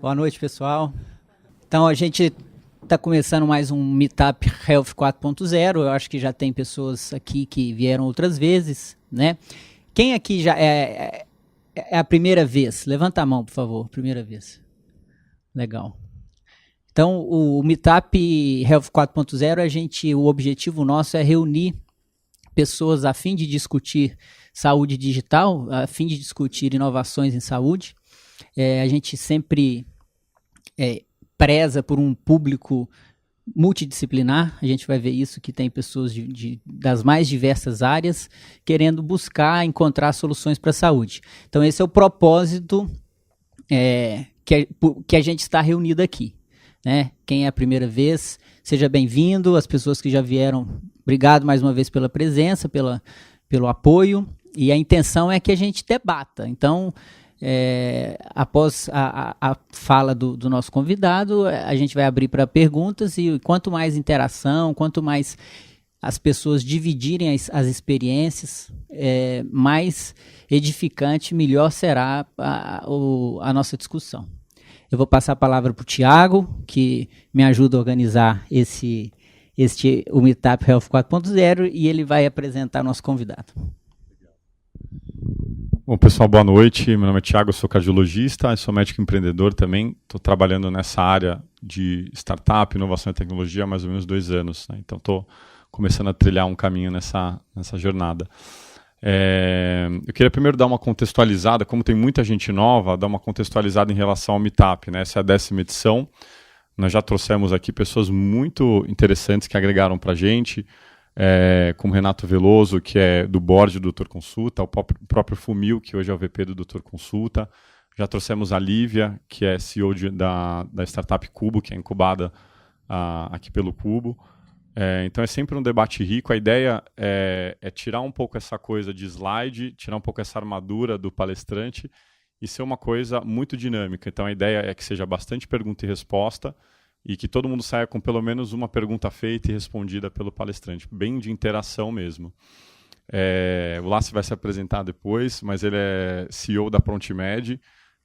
Boa noite, pessoal. Então, a gente está começando mais um Meetup Health 4.0. Eu acho que já tem pessoas aqui que vieram outras vezes, né? Quem aqui já é a primeira vez? Levanta a mão, por favor. Primeira vez. Legal. Então, o Meetup Health 4.0, o objetivo nosso é reunir pessoas a fim de discutir saúde digital, a fim de discutir inovações em saúde. A gente sempre preza por um público multidisciplinar. A gente vai ver isso, que tem pessoas das mais diversas áreas querendo buscar, encontrar soluções para a saúde. Então, esse é o propósito que a gente está reunido aqui. Né? Quem é a primeira vez, seja bem-vindo. As pessoas que já vieram, obrigado mais uma vez pela presença, pelo apoio. E a intenção é que a gente debata. Então, após a fala do nosso convidado, a gente vai abrir para perguntas, e quanto mais interação, quanto mais as pessoas dividirem as experiências, mais edificante, melhor será a nossa discussão. Eu vou passar a palavra para o Thiago, que me ajuda a organizar o Meetup Health 4.0, e ele vai apresentar nosso convidado. Bom, pessoal, boa noite. Meu nome é Thiago, eu sou cardiologista, sou médico empreendedor também. Estou trabalhando nessa área de startup, inovação e tecnologia há mais ou menos 2 anos. Né? Então, estou começando a trilhar um caminho nessa jornada. Eu queria primeiro dar uma contextualizada, como tem muita gente nova, dar uma contextualizada em relação ao Meetup. Né? Essa é a 10ª edição. Nós já trouxemos aqui pessoas muito interessantes que agregaram para a gente, como Renato Veloso, que é do board do Doutor Consulta, o próprio Fumil, que hoje é o VP do Doutor Consulta. Já trouxemos a Lívia, que é CEO da startup Cubo, que é incubada aqui pelo Cubo. Então é sempre um debate rico. A ideia é tirar um pouco essa coisa de slide, tirar um pouco essa armadura do palestrante e ser uma coisa muito dinâmica. Então a ideia é que seja bastante pergunta e resposta e que todo mundo saia com pelo menos uma pergunta feita e respondida pelo palestrante, bem de interação mesmo. O Lassi vai se apresentar depois, mas ele é CEO da ProntMed,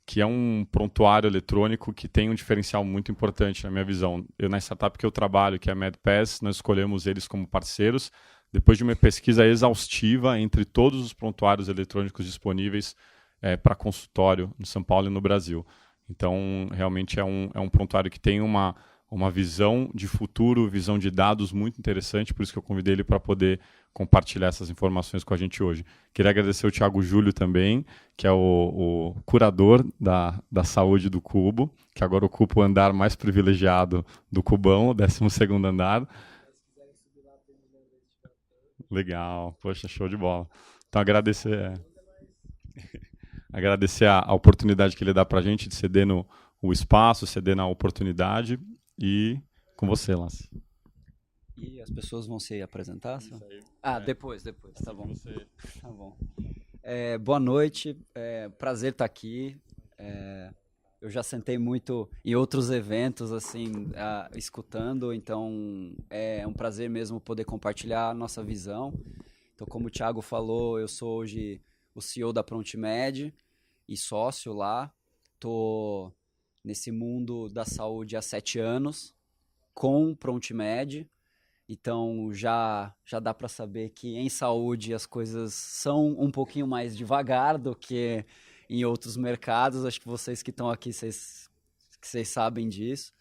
que é um prontuário eletrônico que tem um diferencial muito importante na minha visão. Na startup que eu trabalho, que é a MedPass, nós escolhemos eles como parceiros, depois de uma pesquisa exaustiva entre todos os prontuários eletrônicos disponíveis para consultório no São Paulo e no Brasil. Então, realmente é um prontuário que tem uma visão de futuro, visão de dados muito interessante, por isso que eu convidei ele para poder compartilhar essas informações com a gente hoje. Queria agradecer o Thiago Júlio também, que é o curador da saúde do Cubo, que agora ocupa o andar mais privilegiado do Cubão, o 12º andar. Legal, poxa, show de bola. Então, agradecer a oportunidade que ele dá para a gente de ceder o espaço, ceder na oportunidade, e com você, Lance. E as pessoas vão se apresentar? Depois, tá bom. Tá bom. Boa noite, prazer estar aqui. Eu já sentei muito em outros eventos, assim, escutando, então é um prazer mesmo poder compartilhar a nossa visão. Então, como o Thiago falou, eu sou hoje o CEO da ProntMed e sócio lá. Estou nesse mundo da saúde há 7 anos, com ProntMed. Então, já dá para saber que em saúde as coisas são um pouquinho mais devagar do que em outros mercados. Acho que vocês que estão aqui, vocês sabem disso.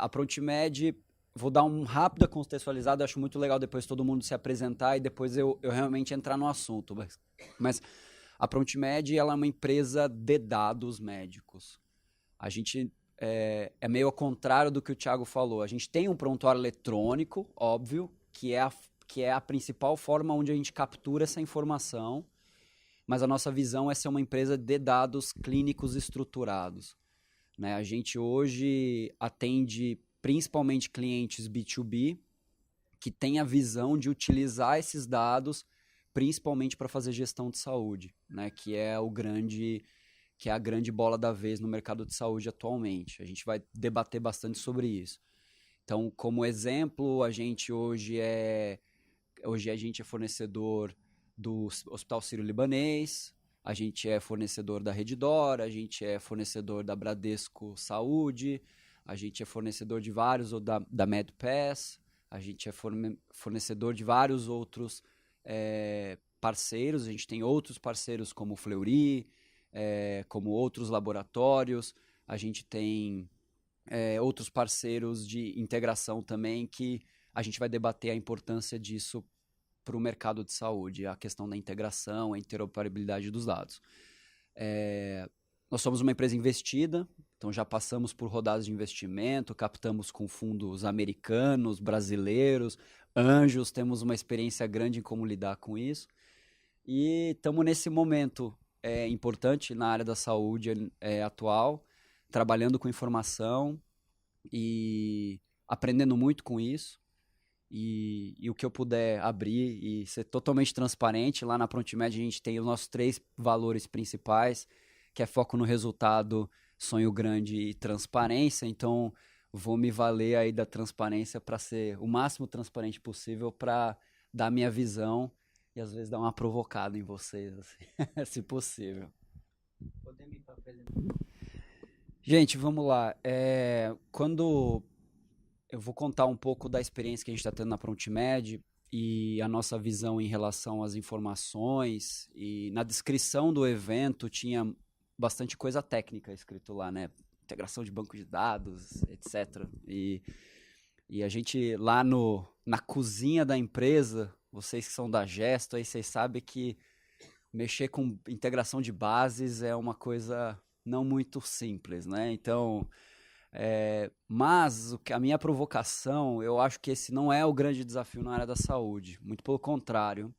A ProntMed, vou dar uma rápida contextualizada, acho muito legal depois todo mundo se apresentar e depois eu realmente entrar no assunto. Mas a ProntMed, ela é uma empresa de dados médicos. A gente é meio ao contrário do que o Thiago falou. A gente tem um prontuário eletrônico, óbvio, que é a principal forma onde a gente captura essa informação, mas a nossa visão é ser uma empresa de dados clínicos estruturados. Né? A gente hoje atende principalmente clientes B2B, que têm a visão de utilizar esses dados principalmente para fazer gestão de saúde, né? que é a grande bola da vez no mercado de saúde atualmente. A gente vai debater bastante sobre isso. Então, como exemplo, a gente hoje a gente é fornecedor do Hospital Sírio-Libanês, A gente é fornecedor da Redditor, a gente é fornecedor da Bradesco Saúde, a gente é fornecedor de vários, ou da MedPass, a gente é fornecedor de vários outros parceiros. A gente tem outros parceiros como o Fleury, como outros laboratórios. A gente tem outros parceiros de integração também, que a gente vai debater a importância disso para o mercado de saúde, a questão da integração, a interoperabilidade dos dados. Nós somos uma empresa investida, então já passamos por rodadas de investimento, captamos com fundos americanos, brasileiros, anjos, temos uma experiência grande em como lidar com isso. E estamos nesse momento importante na área da saúde atual, trabalhando com informação e aprendendo muito com isso. E o que eu puder abrir e ser totalmente transparente, lá na ProntMed a gente tem os nossos 3 valores principais, que é foco no resultado, sonho grande e transparência. Então vou me valer aí da transparência para ser o máximo transparente possível, para dar minha visão e às vezes dar uma provocada em vocês, assim, se possível. Podemos ir para apresentar. Gente, vamos lá. Quando eu vou contar um pouco da experiência que a gente está tendo na ProntMed e a nossa visão em relação às informações, e na descrição do evento tinha bastante coisa técnica escrito lá, né? Integração de banco de dados, etc. E a gente lá na cozinha da empresa, vocês que são da Gesto, aí vocês sabem que mexer com integração de bases é uma coisa não muito simples, né? Então, mas a minha provocação, eu acho que esse não é o grande desafio na área da saúde, muito pelo contrário.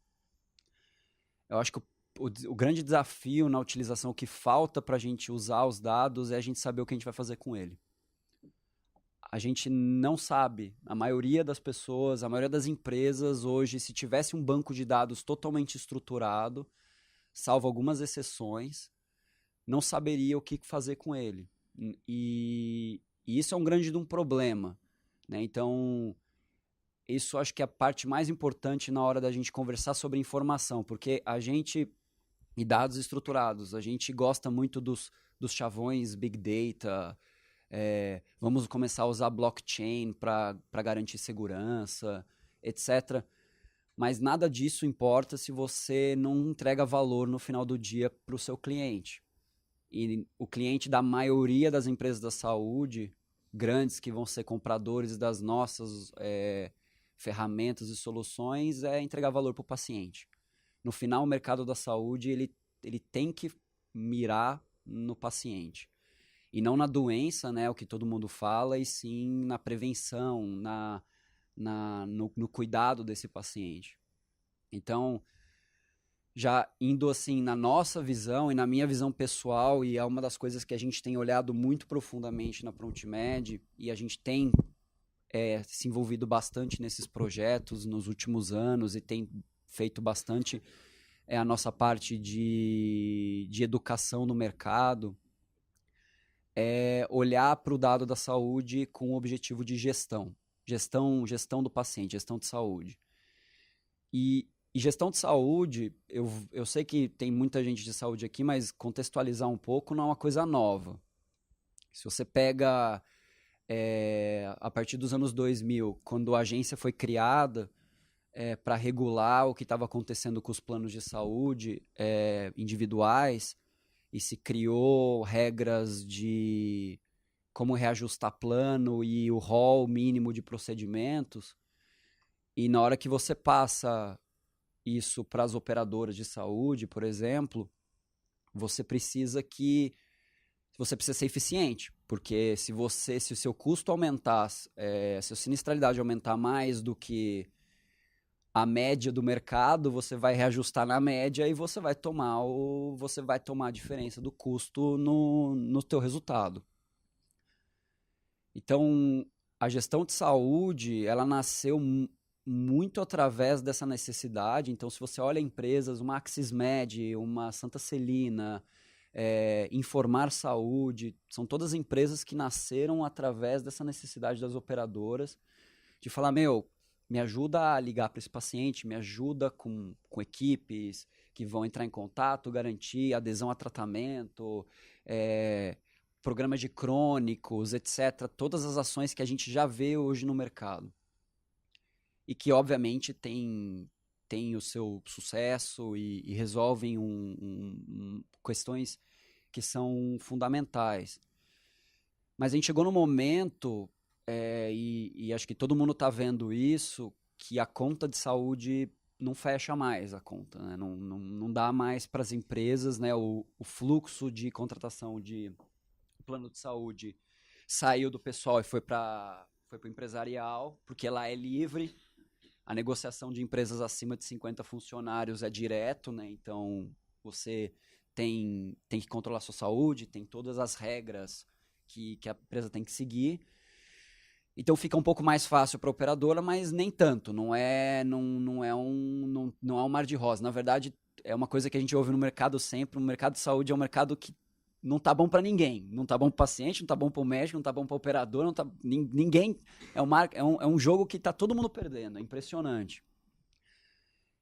Eu acho que o grande desafio na utilização, o que falta para a gente usar os dados, é a gente saber o que a gente vai fazer com ele. A gente não sabe, a maioria das pessoas, a maioria das empresas hoje, se tivesse um banco de dados totalmente estruturado, salvo algumas exceções, não saberia o que fazer com ele. E isso é um grande problema, né? Então, isso acho que é a parte mais importante na hora da gente conversar sobre informação, porque a gente, e dados estruturados, a gente gosta muito dos chavões Big Data, vamos começar a usar blockchain para garantir segurança, etc. Mas nada disso importa se você não entrega valor no final do dia para o seu cliente. E o cliente da maioria das empresas da saúde, grandes que vão ser compradores das nossas ferramentas e soluções, é entregar valor para o paciente. No final, o mercado da saúde ele tem que mirar no paciente. E não na doença, né, o que todo mundo fala, e sim na prevenção, no cuidado desse paciente. Então, já indo assim na nossa visão e na minha visão pessoal, e é uma das coisas que a gente tem olhado muito profundamente na ProntMed, e a gente tem se envolvido bastante nesses projetos nos últimos anos e tem feito bastante a nossa parte de educação no mercado, olhar para o dado da saúde com o objetivo de gestão do paciente, gestão de saúde. E gestão de saúde, eu sei que tem muita gente de saúde aqui, mas contextualizar um pouco não é uma coisa nova. Se você pega a partir dos anos 2000, quando a agência foi criada para regular o que estava acontecendo com os planos de saúde individuais, e se criou regras de como reajustar plano e o rol mínimo de procedimentos, e na hora que você passa isso para as operadoras de saúde, por exemplo, você precisa ser eficiente, porque se o seu custo aumentar, se a sinistralidade aumentar mais do que a média do mercado, você vai reajustar na média e você vai tomar a diferença do custo no teu resultado. Então, a gestão de saúde, ela nasceu muito através dessa necessidade. Então, se você olha empresas, uma Axismed, uma Santa Celina, Informar Saúde, são todas empresas que nasceram através dessa necessidade das operadoras de falar, me ajuda a ligar para esse paciente, me ajuda com equipes que vão entrar em contato, garantir adesão a tratamento, programas de crônicos, etc. Todas as ações que a gente já vê hoje no mercado. E que, obviamente, tem o seu sucesso e resolvem questões que são fundamentais. Mas a gente chegou no momento, e acho que todo mundo está vendo isso, que a conta de saúde não fecha mais a conta, né? Não dá mais para as empresas, né? O fluxo de contratação de plano de saúde saiu do pessoal e foi para o empresarial, porque lá é livre. A negociação de empresas acima de 50 funcionários é direto, né? Então você tem que controlar a sua saúde, tem todas as regras que a empresa tem que seguir. Então fica um pouco mais fácil para a operadora, mas nem tanto. Não é um mar de rosa. Na verdade, é uma coisa que a gente ouve no mercado sempre. O mercado de saúde é um mercado que não tá bom para ninguém. Não tá bom para o paciente, não tá bom para o médico, não tá bom para o operador, ninguém. É um jogo que tá todo mundo perdendo. É impressionante.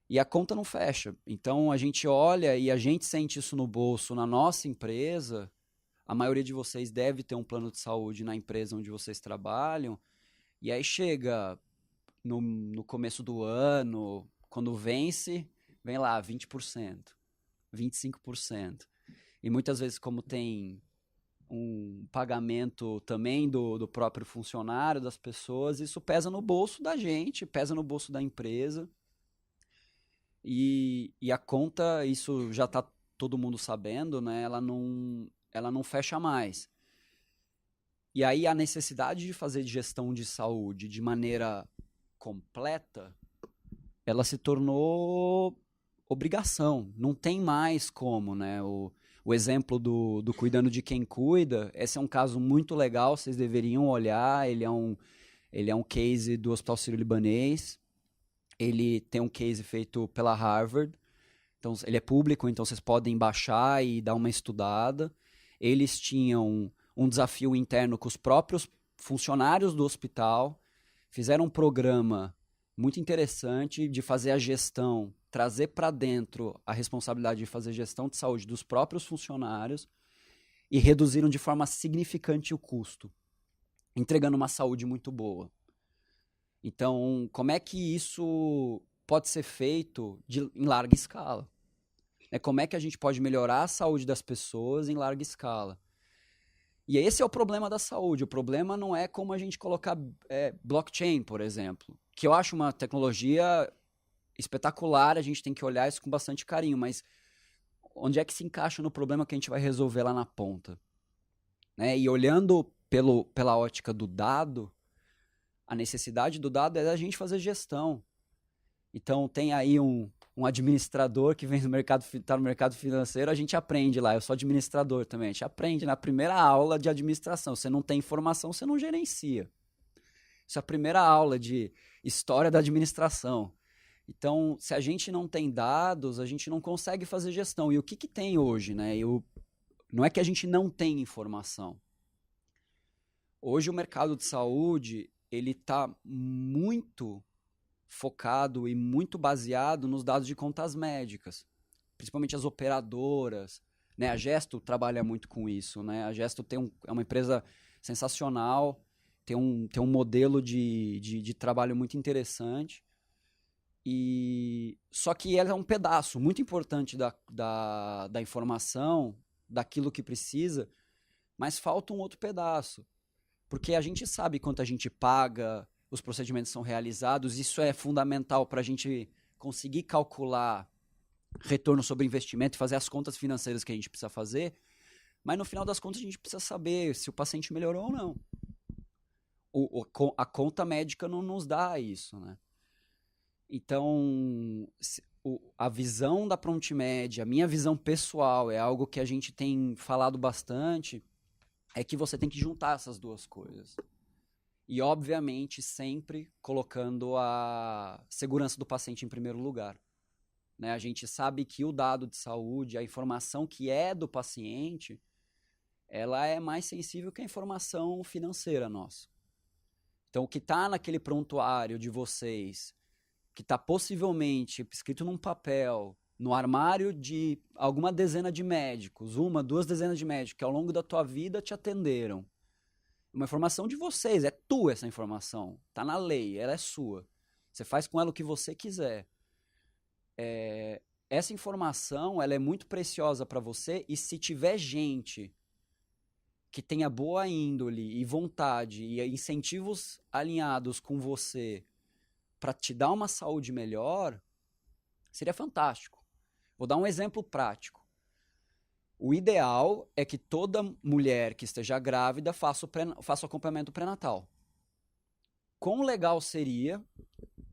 E a conta não fecha. Então a gente olha e a gente sente isso no bolso na nossa empresa. A maioria de vocês deve ter um plano de saúde na empresa onde vocês trabalham. E aí chega no começo do ano, quando vence, vem lá 20%, 25%. E muitas vezes, como tem um pagamento também do próprio funcionário, das pessoas, isso pesa no bolso da gente, pesa no bolso da empresa. E a conta, isso já está todo mundo sabendo, né? Ela não fecha mais. E aí a necessidade de fazer gestão de saúde de maneira completa, ela se tornou obrigação. Não tem mais como, né? O exemplo do Cuidando de Quem Cuida, esse é um caso muito legal, vocês deveriam olhar. Ele é um case do Hospital Sírio-Libanês. Ele tem um case feito pela Harvard. Então, ele é público, então vocês podem baixar e dar uma estudada. Eles tinham um desafio interno com os próprios funcionários do hospital, fizeram um programa muito interessante de fazer a gestão, trazer para dentro a responsabilidade de fazer gestão de saúde dos próprios funcionários e reduziram de forma significante o custo, entregando uma saúde muito boa. Então, como é que isso pode ser feito em larga escala? Como é que a gente pode melhorar a saúde das pessoas em larga escala? E esse é o problema da saúde. O problema não é como a gente colocar blockchain, por exemplo, que eu acho uma tecnologia espetacular, a gente tem que olhar isso com bastante carinho, mas onde é que se encaixa no problema que a gente vai resolver lá na ponta? Né? E olhando pela ótica do dado, a necessidade do dado é a gente fazer gestão. Então tem aí um administrador que vem está no mercado financeiro, a gente aprende lá. Eu sou administrador também. A gente aprende na primeira aula de administração. Você não tem informação, você não gerencia. Isso é a primeira aula de história da administração. Então, se a gente não tem dados, a gente não consegue fazer gestão. E o que tem hoje, né? Não é que a gente não tem informação. Hoje o mercado de saúde ele está muito focado e muito baseado nos dados de contas médicas, principalmente as operadoras, né? A Gesto trabalha muito com isso, né? A Gesto é uma empresa sensacional, tem um modelo de trabalho muito interessante, só que ela é um pedaço muito importante da informação, daquilo que precisa, mas falta um outro pedaço, porque a gente sabe quanto a gente paga, os procedimentos são realizados, isso é fundamental para a gente conseguir calcular retorno sobre investimento e fazer as contas financeiras que a gente precisa fazer, mas no final das contas a gente precisa saber se o paciente melhorou ou não. A conta médica não nos dá isso, né? Então, a visão da Prontimed, a minha visão pessoal, é algo que a gente tem falado bastante, é que você tem que juntar essas duas coisas. E, obviamente, sempre colocando a segurança do paciente em primeiro lugar. Né? A gente sabe que o dado de saúde, a informação que é do paciente, ela é mais sensível que a informação financeira nossa. Então, o que está naquele prontuário de vocês, que está possivelmente escrito num papel, no armário de alguma dezena de médicos, 1, 2 dezenas de médicos que ao longo da tua vida te atenderam. Uma informação de vocês, é tua essa informação, tá na lei, ela é sua. Você faz com ela o que você quiser. Essa informação, ela é muito preciosa para você, e se tiver gente que tenha boa índole e vontade e incentivos alinhados com você para te dar uma saúde melhor, seria fantástico. Vou dar um exemplo prático. O ideal é que toda mulher que esteja grávida faça o acompanhamento pré-natal. Quão legal seria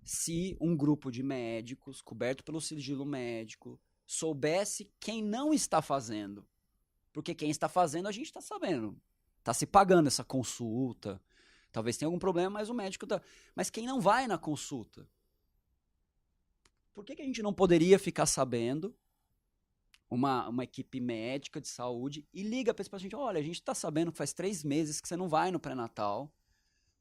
se um grupo de médicos, coberto pelo sigilo médico, soubesse quem não está fazendo? Porque quem está fazendo, a gente está sabendo. Está se pagando essa consulta. Talvez tenha algum problema, mas o médico tá... Mas quem não vai na consulta? Por que a gente não poderia ficar sabendo, uma equipe médica de saúde, e liga para esse paciente: olha, a gente está sabendo que faz 3 meses que você não vai no pré-natal.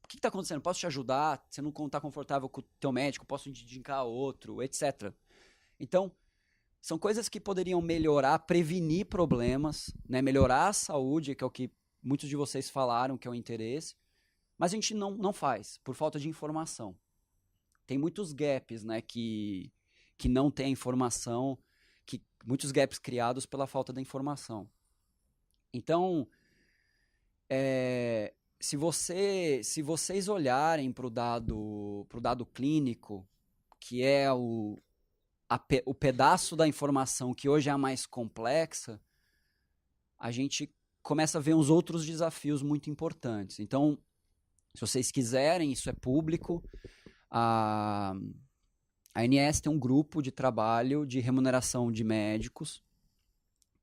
O que está acontecendo? Posso te ajudar? Você não está confortável com o teu médico? Posso te indicar outro? Etc. Então, são coisas que poderiam melhorar, prevenir problemas, né? Melhorar a saúde, que é o que muitos de vocês falaram que é o interesse, mas a gente não faz, por falta de informação. Tem muitos gaps, né, que não tem informação, muitos gaps criados pela falta da informação. Então, se vocês olharem para o dado clínico, que é o pedaço da informação que hoje é a mais complexa, a gente começa a ver uns outros desafios muito importantes. Então, se vocês quiserem, isso é público, a ANS tem um grupo de trabalho de remuneração de médicos,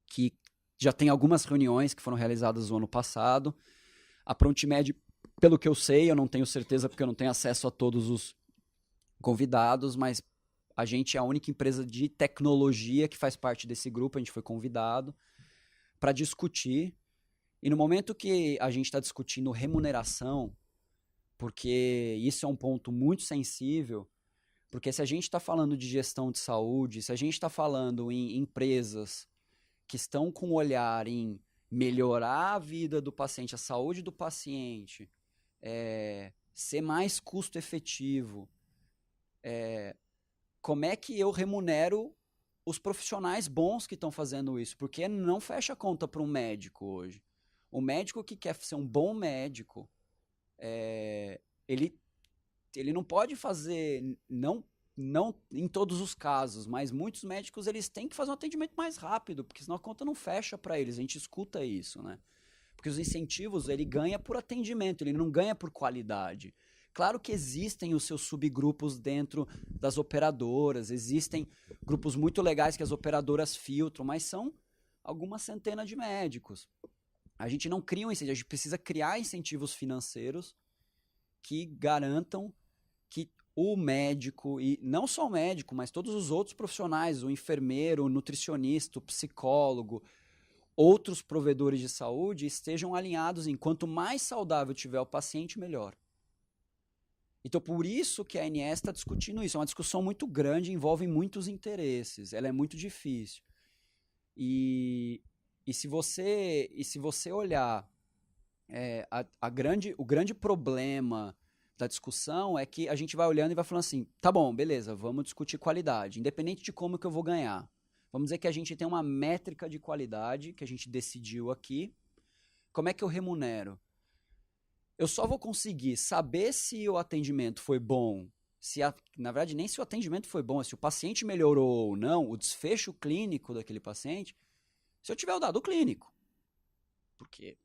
que já tem algumas reuniões que foram realizadas no ano passado. A Prontimed, pelo que eu sei, eu não tenho certeza porque eu não tenho acesso a todos os convidados, mas a gente é a única empresa de tecnologia que faz parte desse grupo, a gente foi convidado para discutir. E no momento que a gente está discutindo remuneração, porque isso é um ponto muito sensível, porque se a gente está falando de gestão de saúde, se a gente está falando em empresas que estão com olhar em melhorar a vida do paciente, a saúde do paciente, ser mais custo efetivo, como é que eu remunero os profissionais bons que estão fazendo isso? Porque não fecha a conta para um médico hoje. O médico que quer ser um bom médico, ele não pode fazer, não em todos os casos, mas muitos médicos eles têm que fazer um atendimento mais rápido, porque senão a conta não fecha para eles. A gente escuta isso, né? Porque os incentivos, ele ganha por atendimento, ele não ganha por qualidade. Claro que existem os seus subgrupos dentro das operadoras, existem grupos muito legais que as operadoras filtram, mas são algumas centenas de médicos. A gente não cria um incentivo, a gente precisa criar incentivos financeiros que garantam que o médico, e não só o médico, mas todos os outros profissionais, o enfermeiro, o nutricionista, o psicólogo, outros provedores de saúde estejam alinhados em quanto mais saudável tiver o paciente, melhor. Então, por isso que a ANS está discutindo isso. É uma discussão muito grande, envolve muitos interesses, ela é muito difícil. E se você olhar, o grande problema da discussão é que a gente vai olhando e vai falando assim: tá bom, beleza, vamos discutir qualidade, independente de como que eu vou ganhar. Vamos dizer que a gente tem uma métrica de qualidade que a gente decidiu aqui. Como é que eu remunero? Eu só vou conseguir saber se o atendimento foi bom, na verdade nem se o atendimento foi bom, se o paciente melhorou ou não, o desfecho clínico daquele paciente, se eu tiver o dado clínico. Porque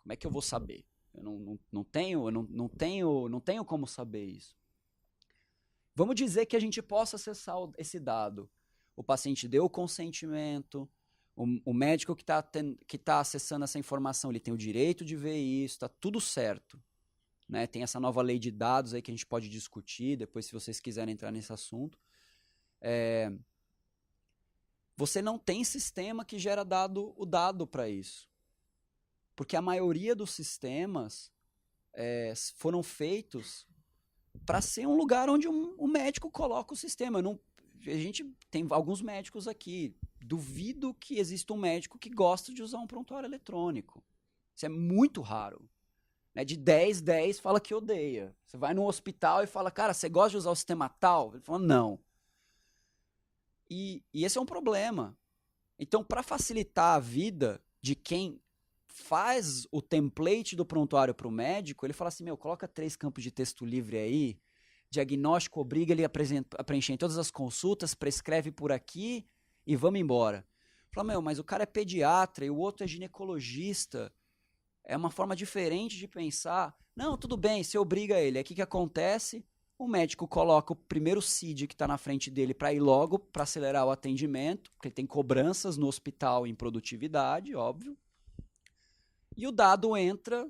como é que eu vou saber? Eu não tenho como saber isso. Vamos dizer que a gente possa acessar esse dado. O paciente deu o consentimento, o médico que tá acessando essa informação, ele tem o direito de ver isso, está tudo certo. Né? Tem essa nova lei de dados aí que a gente pode discutir, depois se vocês quiserem entrar nesse assunto. Você não tem sistema que gera o dado para isso. Porque a maioria dos sistemas foram feitos para ser um lugar onde um médico coloca o sistema. a gente tem alguns médicos aqui. Duvido que exista um médico que gosta de usar um prontuário eletrônico. Isso é muito raro. Né? De 10 fala que odeia. Você vai no hospital e fala, cara, você gosta de usar o sistema tal? Ele fala, não. E esse é um problema. Então, para facilitar a vida de quem faz o template do prontuário para o médico, ele fala assim, coloca 3 campos de texto livre aí, diagnóstico obriga ele a preencher em todas as consultas, prescreve por aqui e vamos embora. Fala, mas o cara é pediatra e o outro é ginecologista, é uma forma diferente de pensar. Não, tudo bem, você obriga ele. Aí o que acontece? O médico coloca o primeiro CID que está na frente dele para ir logo, para acelerar o atendimento, porque ele tem cobranças no hospital em produtividade, óbvio. E o dado entra,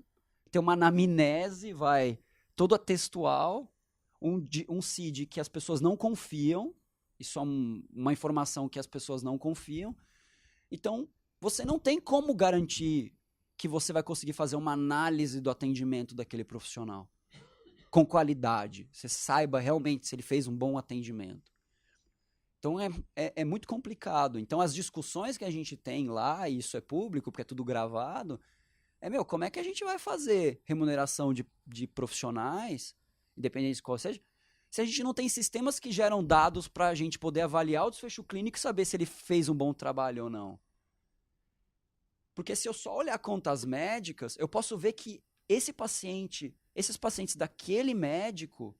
tem uma anamnese, vai toda textual, um CID que as pessoas não confiam, isso é uma informação que as pessoas não confiam. Então, você não tem como garantir que você vai conseguir fazer uma análise do atendimento daquele profissional com qualidade. Você saiba realmente se ele fez um bom atendimento. Então, é muito complicado. Então, as discussões que a gente tem lá, e isso é público, porque é tudo gravado, como é que a gente vai fazer remuneração de profissionais, independente de qual seja, se a gente não tem sistemas que geram dados para a gente poder avaliar o desfecho clínico e saber se ele fez um bom trabalho ou não. Porque se eu só olhar contas médicas, eu posso ver que esses pacientes daquele médico,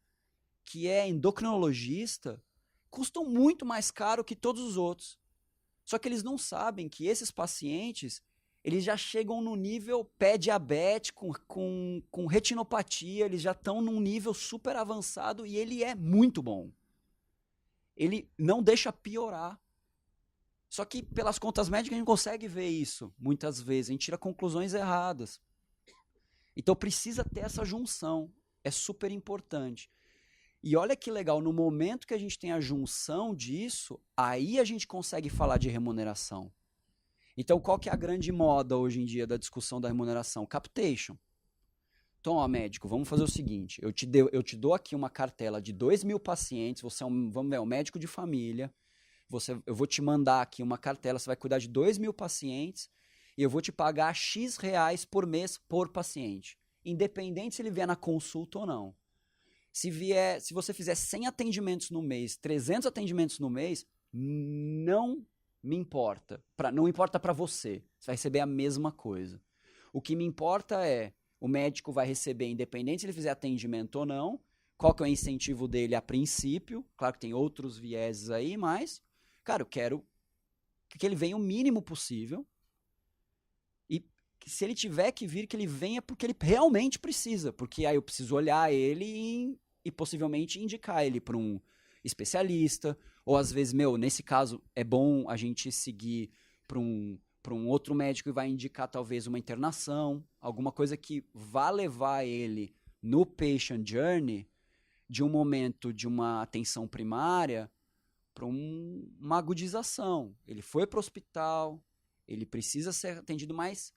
que é endocrinologista, custam muito mais caro que todos os outros. Só que eles não sabem que esses pacientes, eles já chegam no nível pré-diabético, com retinopatia, eles já estão num nível super avançado e ele é muito bom. Ele não deixa piorar. Só que pelas contas médicas a gente consegue ver isso, muitas vezes. A gente tira conclusões erradas. Então precisa ter essa junção. É super importante. E olha que legal, no momento que a gente tem a junção disso, aí a gente consegue falar de remuneração. Então qual que é a grande moda hoje em dia da discussão da remuneração? Capitation. Então, médico, vamos fazer o seguinte, eu te dou aqui uma cartela de 2.000 pacientes, você é um médico de família, eu vou te mandar aqui uma cartela, você vai cuidar de 2.000 pacientes e eu vou te pagar X reais por mês por paciente, independente se ele vier na consulta ou não. Se você fizer 100 atendimentos no mês, 300 atendimentos no mês, não me importa. Não importa para você, você vai receber a mesma coisa. O que me importa é, o médico vai receber, independente se ele fizer atendimento ou não, qual que é o incentivo dele a princípio, claro que tem outros vieses aí, mas... Cara, eu quero que ele venha o mínimo possível e se ele tiver que vir, que ele venha porque ele realmente precisa, porque aí eu preciso olhar ele e possivelmente indicar ele para um especialista, ou às vezes, nesse caso é bom a gente seguir para um outro médico e vai indicar talvez uma internação, alguma coisa que vá levar ele no patient journey de um momento de uma atenção primária para uma agudização. Ele foi para o hospital, ele precisa ser atendido, mas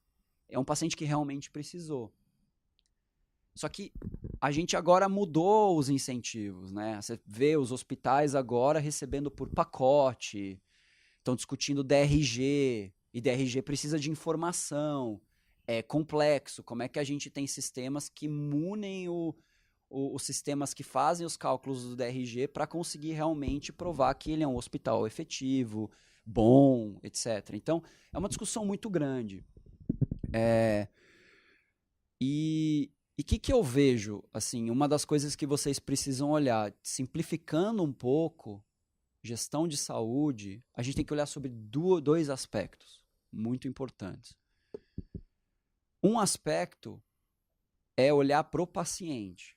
é um paciente que realmente precisou. Só que a gente agora mudou os incentivos, né? Você vê os hospitais agora recebendo por pacote, estão discutindo DRG, e DRG precisa de informação, é complexo. Como é que a gente tem sistemas que munem os sistemas que fazem os cálculos do DRG para conseguir realmente provar que ele é um hospital efetivo, bom, etc. Então, é uma discussão muito grande. E o que eu vejo? Assim, uma das coisas que vocês precisam olhar, simplificando um pouco, gestão de saúde, a gente tem que olhar sobre dois aspectos muito importantes. Um aspecto é olhar para o paciente.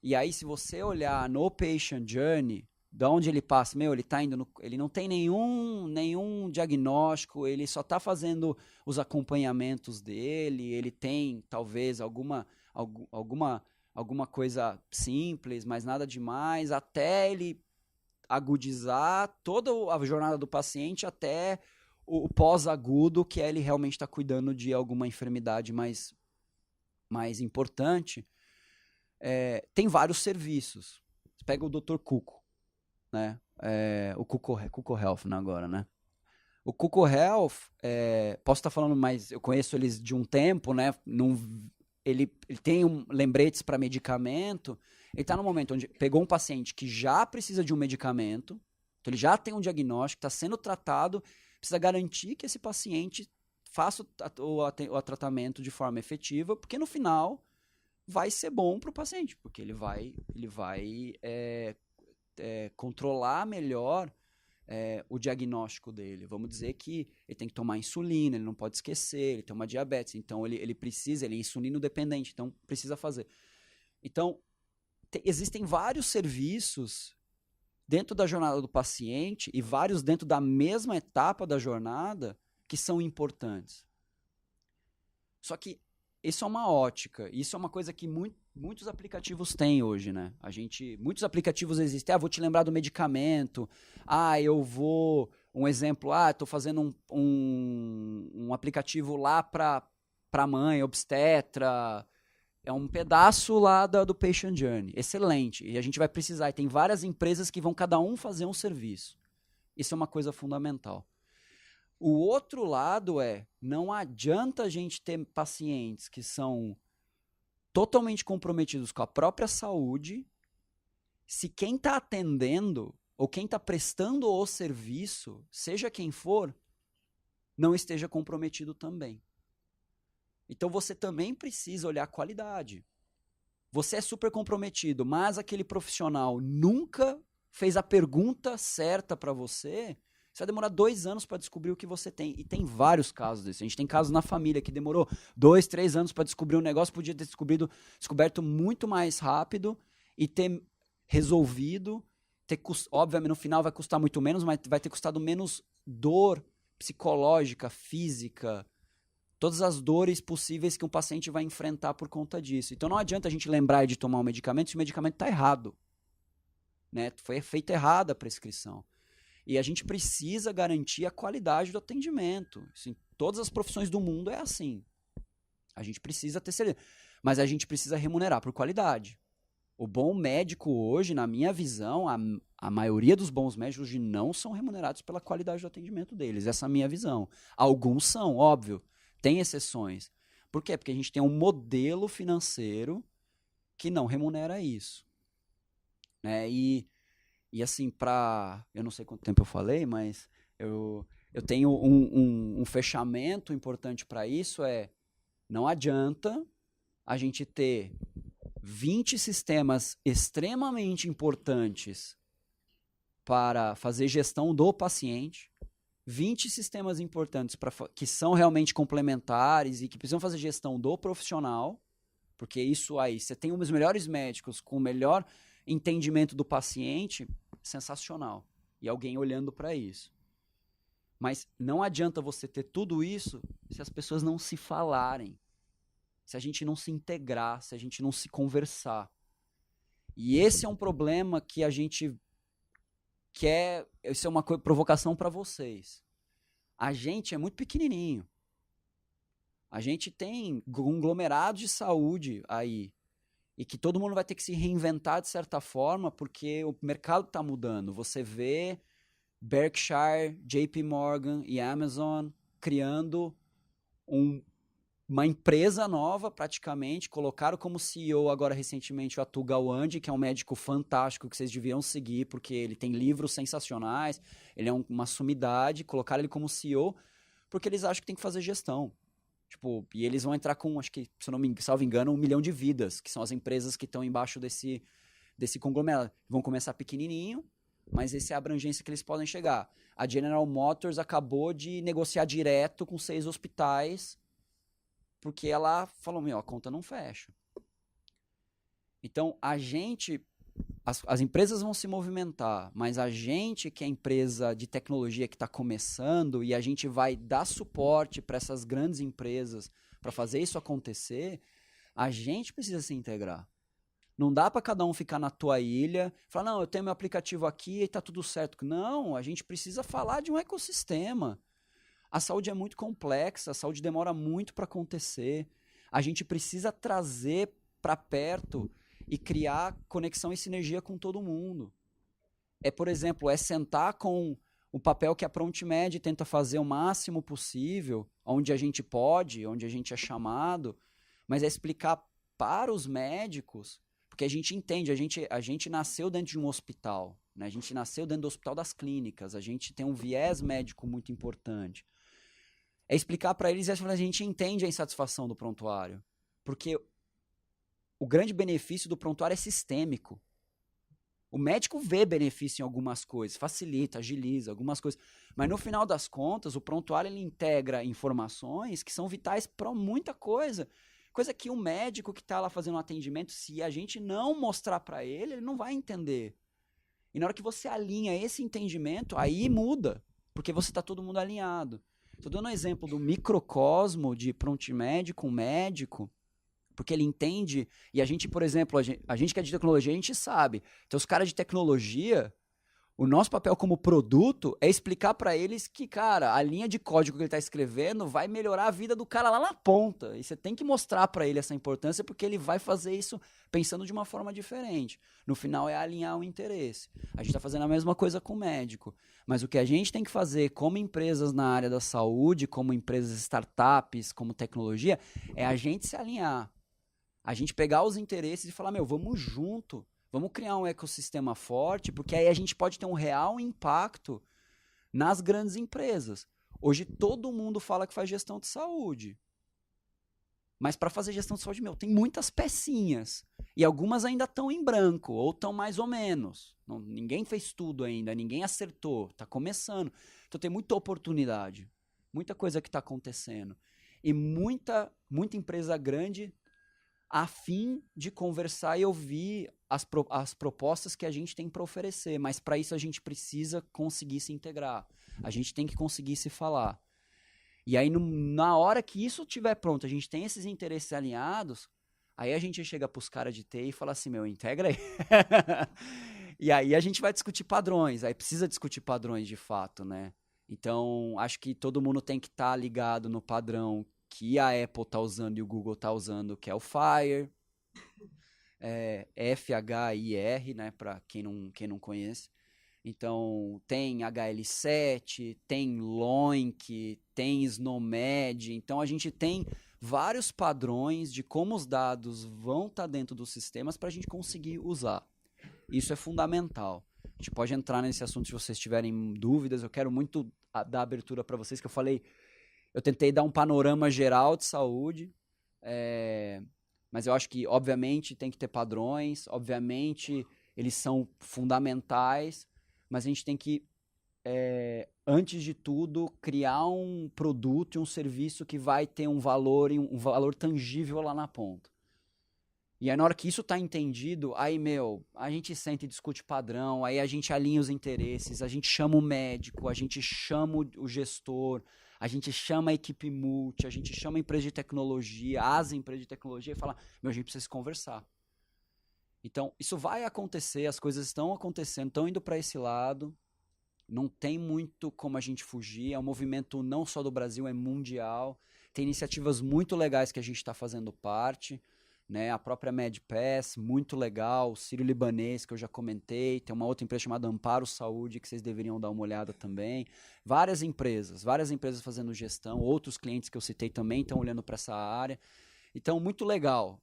E aí se você olhar no patient journey, de onde ele passa, ele tá indo ele não tem nenhum diagnóstico, ele só está fazendo os acompanhamentos dele, ele tem talvez alguma coisa simples, mas nada demais, até ele agudizar toda a jornada do paciente até o pós-agudo, que é ele realmente está cuidando de alguma enfermidade mais importante. Tem vários serviços. Você pega o Dr. Cuco. né? O Cuco Health, né, agora, né? O Cuco Health, posso estar falando, mas eu conheço eles de um tempo, né? Ele tem lembretes para medicamento. Ele está no momento onde pegou um paciente que já precisa de um medicamento, então ele já tem um diagnóstico, está sendo tratado, precisa garantir que esse paciente faça o tratamento de forma efetiva, porque no final vai ser bom para o paciente, porque ele vai controlar melhor o diagnóstico dele. Vamos dizer que ele tem que tomar insulina, ele não pode esquecer, ele tem uma diabetes, então ele é insulino dependente, então precisa fazer. Então, existem vários serviços dentro da jornada do paciente e vários dentro da mesma etapa da jornada que são importantes. Só que isso é uma ótica, isso é uma coisa que muitos aplicativos têm hoje, né? Muitos aplicativos existem. Vou te lembrar do medicamento. Um exemplo, estou fazendo um aplicativo lá para mãe, obstetra. É um pedaço lá do Patient Journey. Excelente. E a gente vai precisar. E tem várias empresas que vão cada um fazer um serviço. Isso é uma coisa fundamental. O outro lado não adianta a gente ter pacientes que são totalmente comprometidos com a própria saúde se quem está atendendo ou quem está prestando o serviço, seja quem for, não esteja comprometido também. Então você também precisa olhar a qualidade. Você é super comprometido, mas aquele profissional nunca fez a pergunta certa para você, você vai demorar 2 anos para descobrir o que você tem. E tem vários casos desses. A gente tem casos na família que demorou 2, 3 anos para descobrir um negócio, podia ter descoberto muito mais rápido e ter resolvido. Obviamente, no final vai custar muito menos, mas vai ter custado menos dor psicológica, física, todas as dores possíveis que um paciente vai enfrentar por conta disso. Então não adianta a gente lembrar de tomar um medicamento se o medicamento está errado. Né? Foi feita errada a prescrição. E a gente precisa garantir a qualidade do atendimento. Assim, todas as profissões do mundo é assim. A gente precisa ter certeza. Mas a gente precisa remunerar por qualidade. O bom médico hoje, na minha visão, a maioria dos bons médicos hoje não são remunerados pela qualidade do atendimento deles. Essa é a minha visão. Alguns são, óbvio. Tem exceções. Por quê? Porque a gente tem um modelo financeiro que não remunera isso. Né? E assim, eu não sei quanto tempo eu falei, mas eu tenho um fechamento importante para isso, não adianta a gente ter 20 sistemas extremamente importantes para fazer gestão do paciente, 20 sistemas importantes que são realmente complementares e que precisam fazer gestão do profissional, porque isso aí, você tem os melhores médicos com o melhor entendimento do paciente, sensacional. E alguém olhando para isso. Mas não adianta você ter tudo isso se as pessoas não se falarem, se a gente não se integrar, se a gente não se conversar. E esse é um problema que a gente quer. Isso é uma provocação para vocês. A gente é muito pequenininho. A gente tem conglomerado de saúde aí. E que todo mundo vai ter que se reinventar de certa forma, porque o mercado está mudando. Você vê Berkshire, JP Morgan e Amazon criando uma empresa nova, praticamente. Colocaram como CEO agora recentemente o Atul Gawande, que é um médico fantástico que vocês deviam seguir, porque ele tem livros sensacionais, ele é uma sumidade. Colocaram ele como CEO porque eles acham que tem que fazer gestão. E eles vão entrar com, acho que, se eu não me salvo engano, 1 milhão de vidas, que são as empresas que estão embaixo desse conglomerado. Vão começar pequenininho, mas essa é a abrangência que eles podem chegar. A General Motors acabou de negociar direto com 6 hospitais, porque ela falou, a conta não fecha. Então, as empresas vão se movimentar, mas a gente, que é empresa de tecnologia que está começando, e a gente vai dar suporte para essas grandes empresas para fazer isso acontecer, a gente precisa se integrar. Não dá para cada um ficar na tua ilha, falar, não, eu tenho meu aplicativo aqui e está tudo certo. Não, a gente precisa falar de um ecossistema. A saúde é muito complexa, a saúde demora muito para acontecer. A gente precisa trazer para perto e criar conexão e sinergia com todo mundo. por exemplo, sentar com o papel que a ProntMed tenta fazer o máximo possível, onde a gente pode, onde a gente é chamado, mas é explicar para os médicos, porque a gente entende, a gente nasceu dentro de um hospital, né? A gente nasceu dentro do hospital das clínicas, a gente tem um viés médico muito importante. É explicar para eles, a gente entende a insatisfação do prontuário, porque o grande benefício do prontuário é sistêmico. O médico vê benefício em algumas coisas, facilita, agiliza algumas coisas, mas no final das contas, o prontuário ele integra informações que são vitais para muita coisa. Coisa que o médico que está lá fazendo um atendimento, se a gente não mostrar para ele, ele não vai entender. E na hora que você alinha esse entendimento, aí muda, porque você está todo mundo alinhado. Estou dando um exemplo do microcosmo de ProntMed com médico, porque ele entende, e a gente, por exemplo, a gente que é de tecnologia, a gente sabe. Então, os caras de tecnologia, o nosso papel como produto é explicar para eles que, cara, a linha de código que ele está escrevendo vai melhorar a vida do cara lá na ponta. E você tem que mostrar para ele essa importância, porque ele vai fazer isso pensando de uma forma diferente. No final, é alinhar o interesse. A gente está fazendo a mesma coisa com o médico. Mas o que a gente tem que fazer como empresas na área da saúde, como empresas startups, como tecnologia, é a gente se alinhar. A gente pegar os interesses e falar, vamos junto, vamos criar um ecossistema forte, porque aí a gente pode ter um real impacto nas grandes empresas. Hoje todo mundo fala que faz gestão de saúde. Mas para fazer gestão de saúde, tem muitas pecinhas. E algumas ainda estão em branco, ou estão mais ou menos. Ninguém fez tudo ainda, ninguém acertou, está começando. Então tem muita oportunidade, muita coisa que está acontecendo. E muita empresa grande a fim de conversar e ouvir as propostas que a gente tem para oferecer. Mas para isso a gente precisa conseguir se integrar. A gente tem que conseguir se falar. E aí, na hora que isso estiver pronto, a gente tem esses interesses alinhados, aí a gente chega para os caras de TI e fala assim, integra aí. E aí a gente vai discutir padrões. Aí precisa discutir padrões de fato, né? Então, acho que todo mundo tem que estar ligado no padrão que a Apple está usando e o Google está usando, que é o FHIR, FHIR, né, para quem não conhece. Então, tem HL7, tem LOINC, tem SNOMED. Então, a gente tem vários padrões de como os dados vão estar dentro dos sistemas para a gente conseguir usar. Isso é fundamental. A gente pode entrar nesse assunto se vocês tiverem dúvidas. Eu quero muito dar abertura para vocês, que eu tentei dar um panorama geral de saúde, mas eu acho que, obviamente, tem que ter padrões, obviamente, eles são fundamentais, mas a gente tem que, antes de tudo, criar um produto e um serviço que vai ter um valor tangível lá na ponta. E aí, na hora que isso está entendido, aí, a gente senta e discute padrão, aí a gente alinha os interesses, a gente chama o médico, a gente chama o gestor, a gente chama a equipe multi, a gente chama a empresa de tecnologia, as empresas de tecnologia e fala, a gente precisa se conversar. Então, isso vai acontecer, as coisas estão acontecendo, estão indo para esse lado, não tem muito como a gente fugir, é um movimento não só do Brasil, é mundial, tem iniciativas muito legais que a gente está fazendo parte, né? A própria MedPass, muito legal, o Sírio-Libanês, que eu já comentei, tem uma outra empresa chamada Amparo Saúde, que vocês deveriam dar uma olhada também. Várias empresas fazendo gestão, outros clientes que eu citei também estão olhando para essa área. Então, muito legal.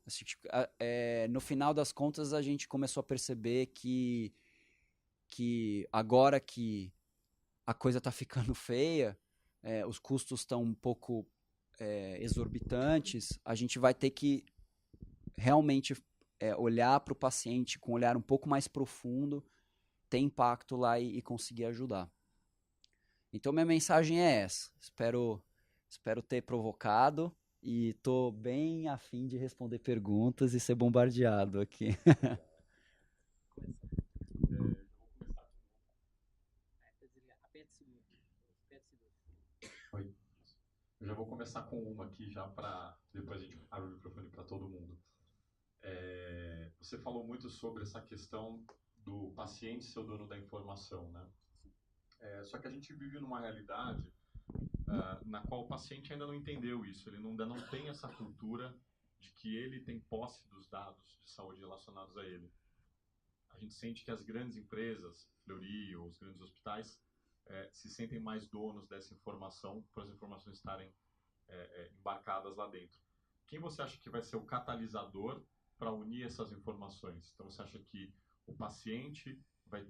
No final das contas, a gente começou a perceber que agora que a coisa está ficando feia, os custos estão um pouco exorbitantes, a gente vai ter que realmente olhar para o paciente com um olhar um pouco mais profundo, ter impacto lá e conseguir ajudar. Então, minha mensagem é essa. Espero ter provocado e estou bem a fim de responder perguntas e ser bombardeado aqui. Oi. Eu já vou começar com uma aqui, já para depois a gente abrir o microfone para todo mundo. Você falou muito sobre essa questão do paciente ser o dono da informação, né? Só que a gente vive numa realidade na qual o paciente ainda não entendeu isso, ele ainda não tem essa cultura de que ele tem posse dos dados de saúde relacionados a ele. a gente sente que as grandes empresas, Fleury ou os grandes hospitais, se sentem mais donos dessa informação, por as informações estarem embarcadas lá dentro. Quem você acha que vai ser o catalisador para unir essas informações? Então, você acha que o paciente vai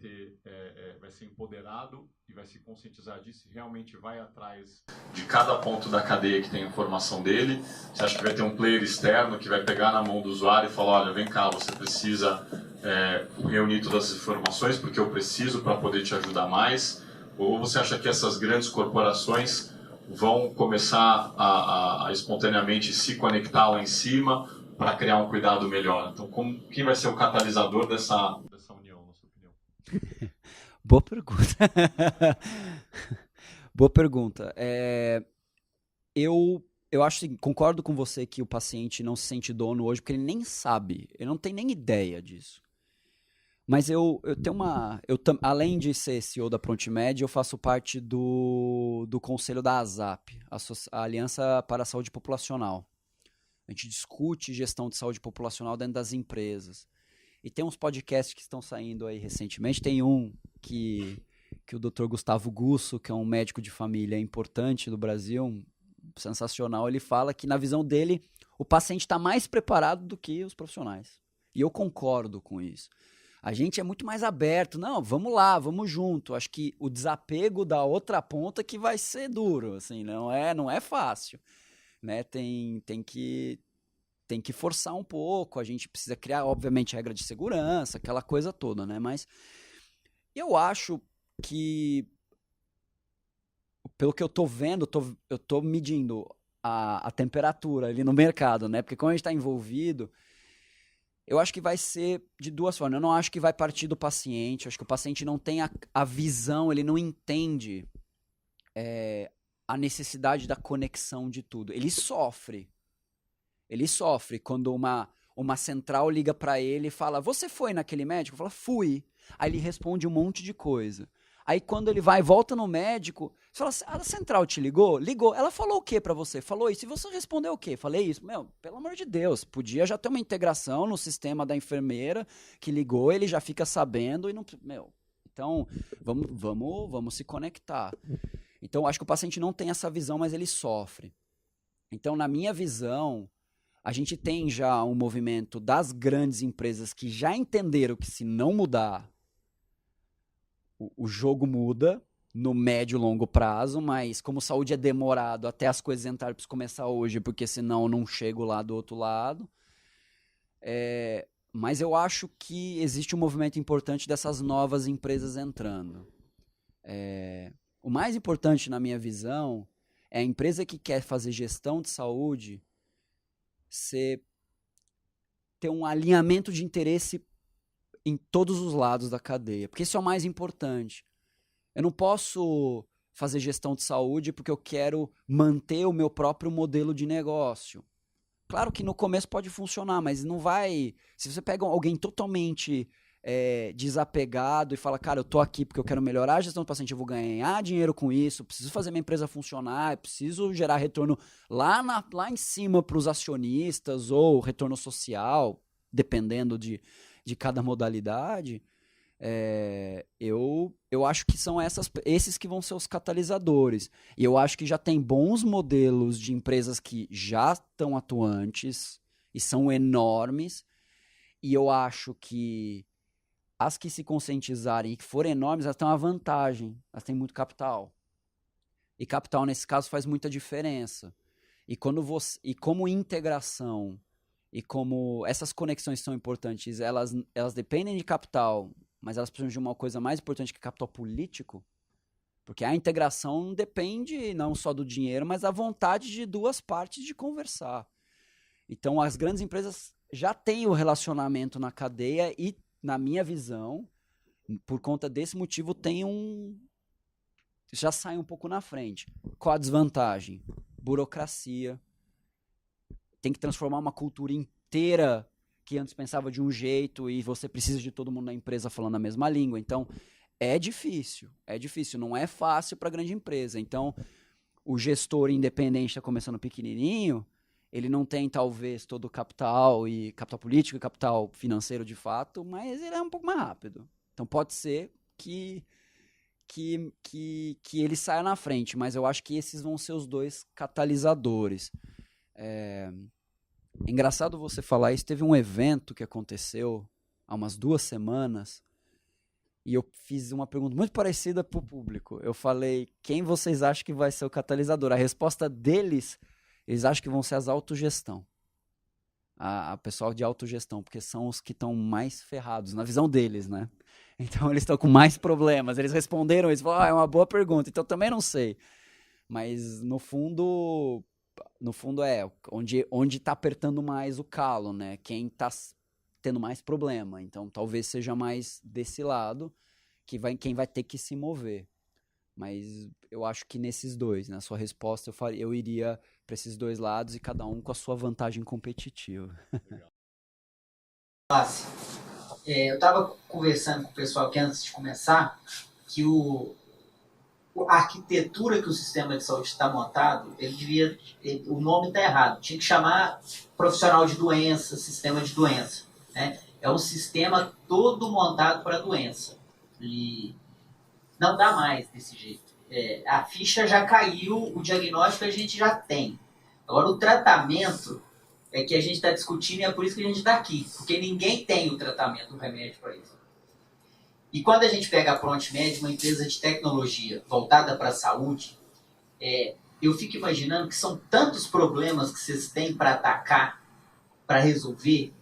ser empoderado e vai se conscientizar disso e realmente vai atrás de cada ponto da cadeia que tem a informação dele? Você acha que vai ter um player externo que vai pegar na mão do usuário e falar, olha, vem cá, você precisa reunir todas as informações porque eu preciso para poder te ajudar mais? Ou você acha que essas grandes corporações vão começar a espontaneamente se conectar lá em cima para criar um cuidado melhor? Então, quem vai ser o catalisador dessa união, na sua opinião? Boa pergunta. Boa pergunta. Eu acho assim, concordo com você que o paciente não se sente dono hoje porque ele nem sabe, ele não tem nem ideia disso. Mas além de ser CEO da Prontimed, eu faço parte do conselho da ASAP, a Aliança para a Saúde Populacional. A gente discute gestão de saúde populacional dentro das empresas. E tem uns podcasts que estão saindo aí recentemente. Tem um que o Dr. Gustavo Gusso, que é um médico de família importante do Brasil, sensacional, ele fala que, na visão dele, o paciente está mais preparado do que os profissionais. E eu concordo com isso. A gente é muito mais aberto. Não, vamos lá, vamos junto. Acho que o desapego da outra ponta que vai ser duro, assim, não é fácil, né? Tem que forçar um pouco. A gente precisa criar, obviamente, regra de segurança, aquela coisa toda, né? Mas eu acho que, pelo que eu tô vendo, eu tô medindo a temperatura ali no mercado, né? Porque como a gente está envolvido, eu acho que vai ser de duas formas. Eu não acho que vai partir do paciente. Eu acho que o paciente não tem a visão, ele não entende a necessidade da conexão de tudo. Ele sofre quando uma central liga para ele e fala, você foi naquele médico? Fala, fui. Aí ele responde um monte de coisa. Aí quando ele volta no médico, você fala, a central te ligou? Ligou. Ela falou o que para você? Falou isso. E você respondeu o quê? Falei isso. Meu, pelo amor de Deus, podia já ter uma integração no sistema da enfermeira que ligou, ele já fica sabendo e não... Meu, então, vamos se conectar. Então, acho que o paciente não tem essa visão, mas ele sofre. Então, na minha visão, a gente tem já um movimento das grandes empresas que já entenderam que, se não mudar, o jogo muda no médio e longo prazo, mas como saúde é demorado até as coisas entrarem, preciso começar hoje, porque senão eu não chego lá do outro lado. Mas eu acho que existe um movimento importante dessas novas empresas entrando. O mais importante, na minha visão, é a empresa que quer fazer gestão de saúde ter um alinhamento de interesse em todos os lados da cadeia, porque isso é o mais importante. Eu não posso fazer gestão de saúde porque eu quero manter o meu próprio modelo de negócio. Claro que no começo pode funcionar, mas não vai... Se você pega alguém totalmente desapegado e fala, cara, eu tô aqui porque eu quero melhorar a gestão do paciente, eu vou ganhar dinheiro com isso, preciso fazer minha empresa funcionar, preciso gerar retorno lá em cima para os acionistas ou retorno social, dependendo de cada modalidade, eu acho que são esses que vão ser os catalisadores. E eu acho que já tem bons modelos de empresas que já estão atuantes e são enormes, e eu acho que as que se conscientizarem e que forem enormes, elas têm uma vantagem, elas têm muito capital. E capital, nesse caso, faz muita diferença. E como integração e como essas conexões são importantes, elas dependem de capital, mas elas precisam de uma coisa mais importante que capital político, porque a integração depende não só do dinheiro, mas da vontade de duas partes de conversar. Então, as grandes empresas já têm o relacionamento na cadeia e, na minha visão, por conta desse motivo, já sai um pouco na frente. Qual a desvantagem? Burocracia. Tem que transformar uma cultura inteira que antes pensava de um jeito e você precisa de todo mundo na empresa falando a mesma língua. Então, é difícil, não é fácil para grande empresa. Então, o gestor independente está começando pequenininho, Ele não tem, talvez, todo o capital, e capital político e capital financeiro de fato, mas ele é um pouco mais rápido. Então pode ser que ele saia na frente, mas eu acho que esses vão ser os dois catalisadores. É engraçado você falar isso. Teve um evento que aconteceu há umas 2 semanas e eu fiz uma pergunta muito parecida para o público. Eu falei, quem vocês acham que vai ser o catalisador? A resposta deles, eles acham que vão ser as autogestão. A pessoal de autogestão, porque são os que estão mais ferrados, na visão deles, né? Então eles estão com mais problemas. Eles responderam, eles falaram, é uma boa pergunta, então eu também não sei. Mas no fundo é onde está apertando mais o calo, né? Quem está tendo mais problema. Então talvez seja mais desse lado quem vai ter que se mover. Mas eu acho que nesses dois, na sua resposta, eu iria para esses dois lados e cada um com a sua vantagem competitiva. Eu estava conversando com o pessoal aqui antes de começar que a arquitetura que o sistema de saúde está montado, o nome está errado. Tinha que chamar profissional de doença, sistema de doença, né? É um sistema todo montado para doença. E não dá mais desse jeito. A ficha já caiu, o diagnóstico a gente já tem. Agora, o tratamento é que a gente está discutindo e é por isso que a gente está aqui. Porque ninguém tem o tratamento, o remédio para isso. E quando a gente pega a ProntMed, uma empresa de tecnologia voltada para a saúde, eu fico imaginando que são tantos problemas que vocês têm para atacar, para resolver,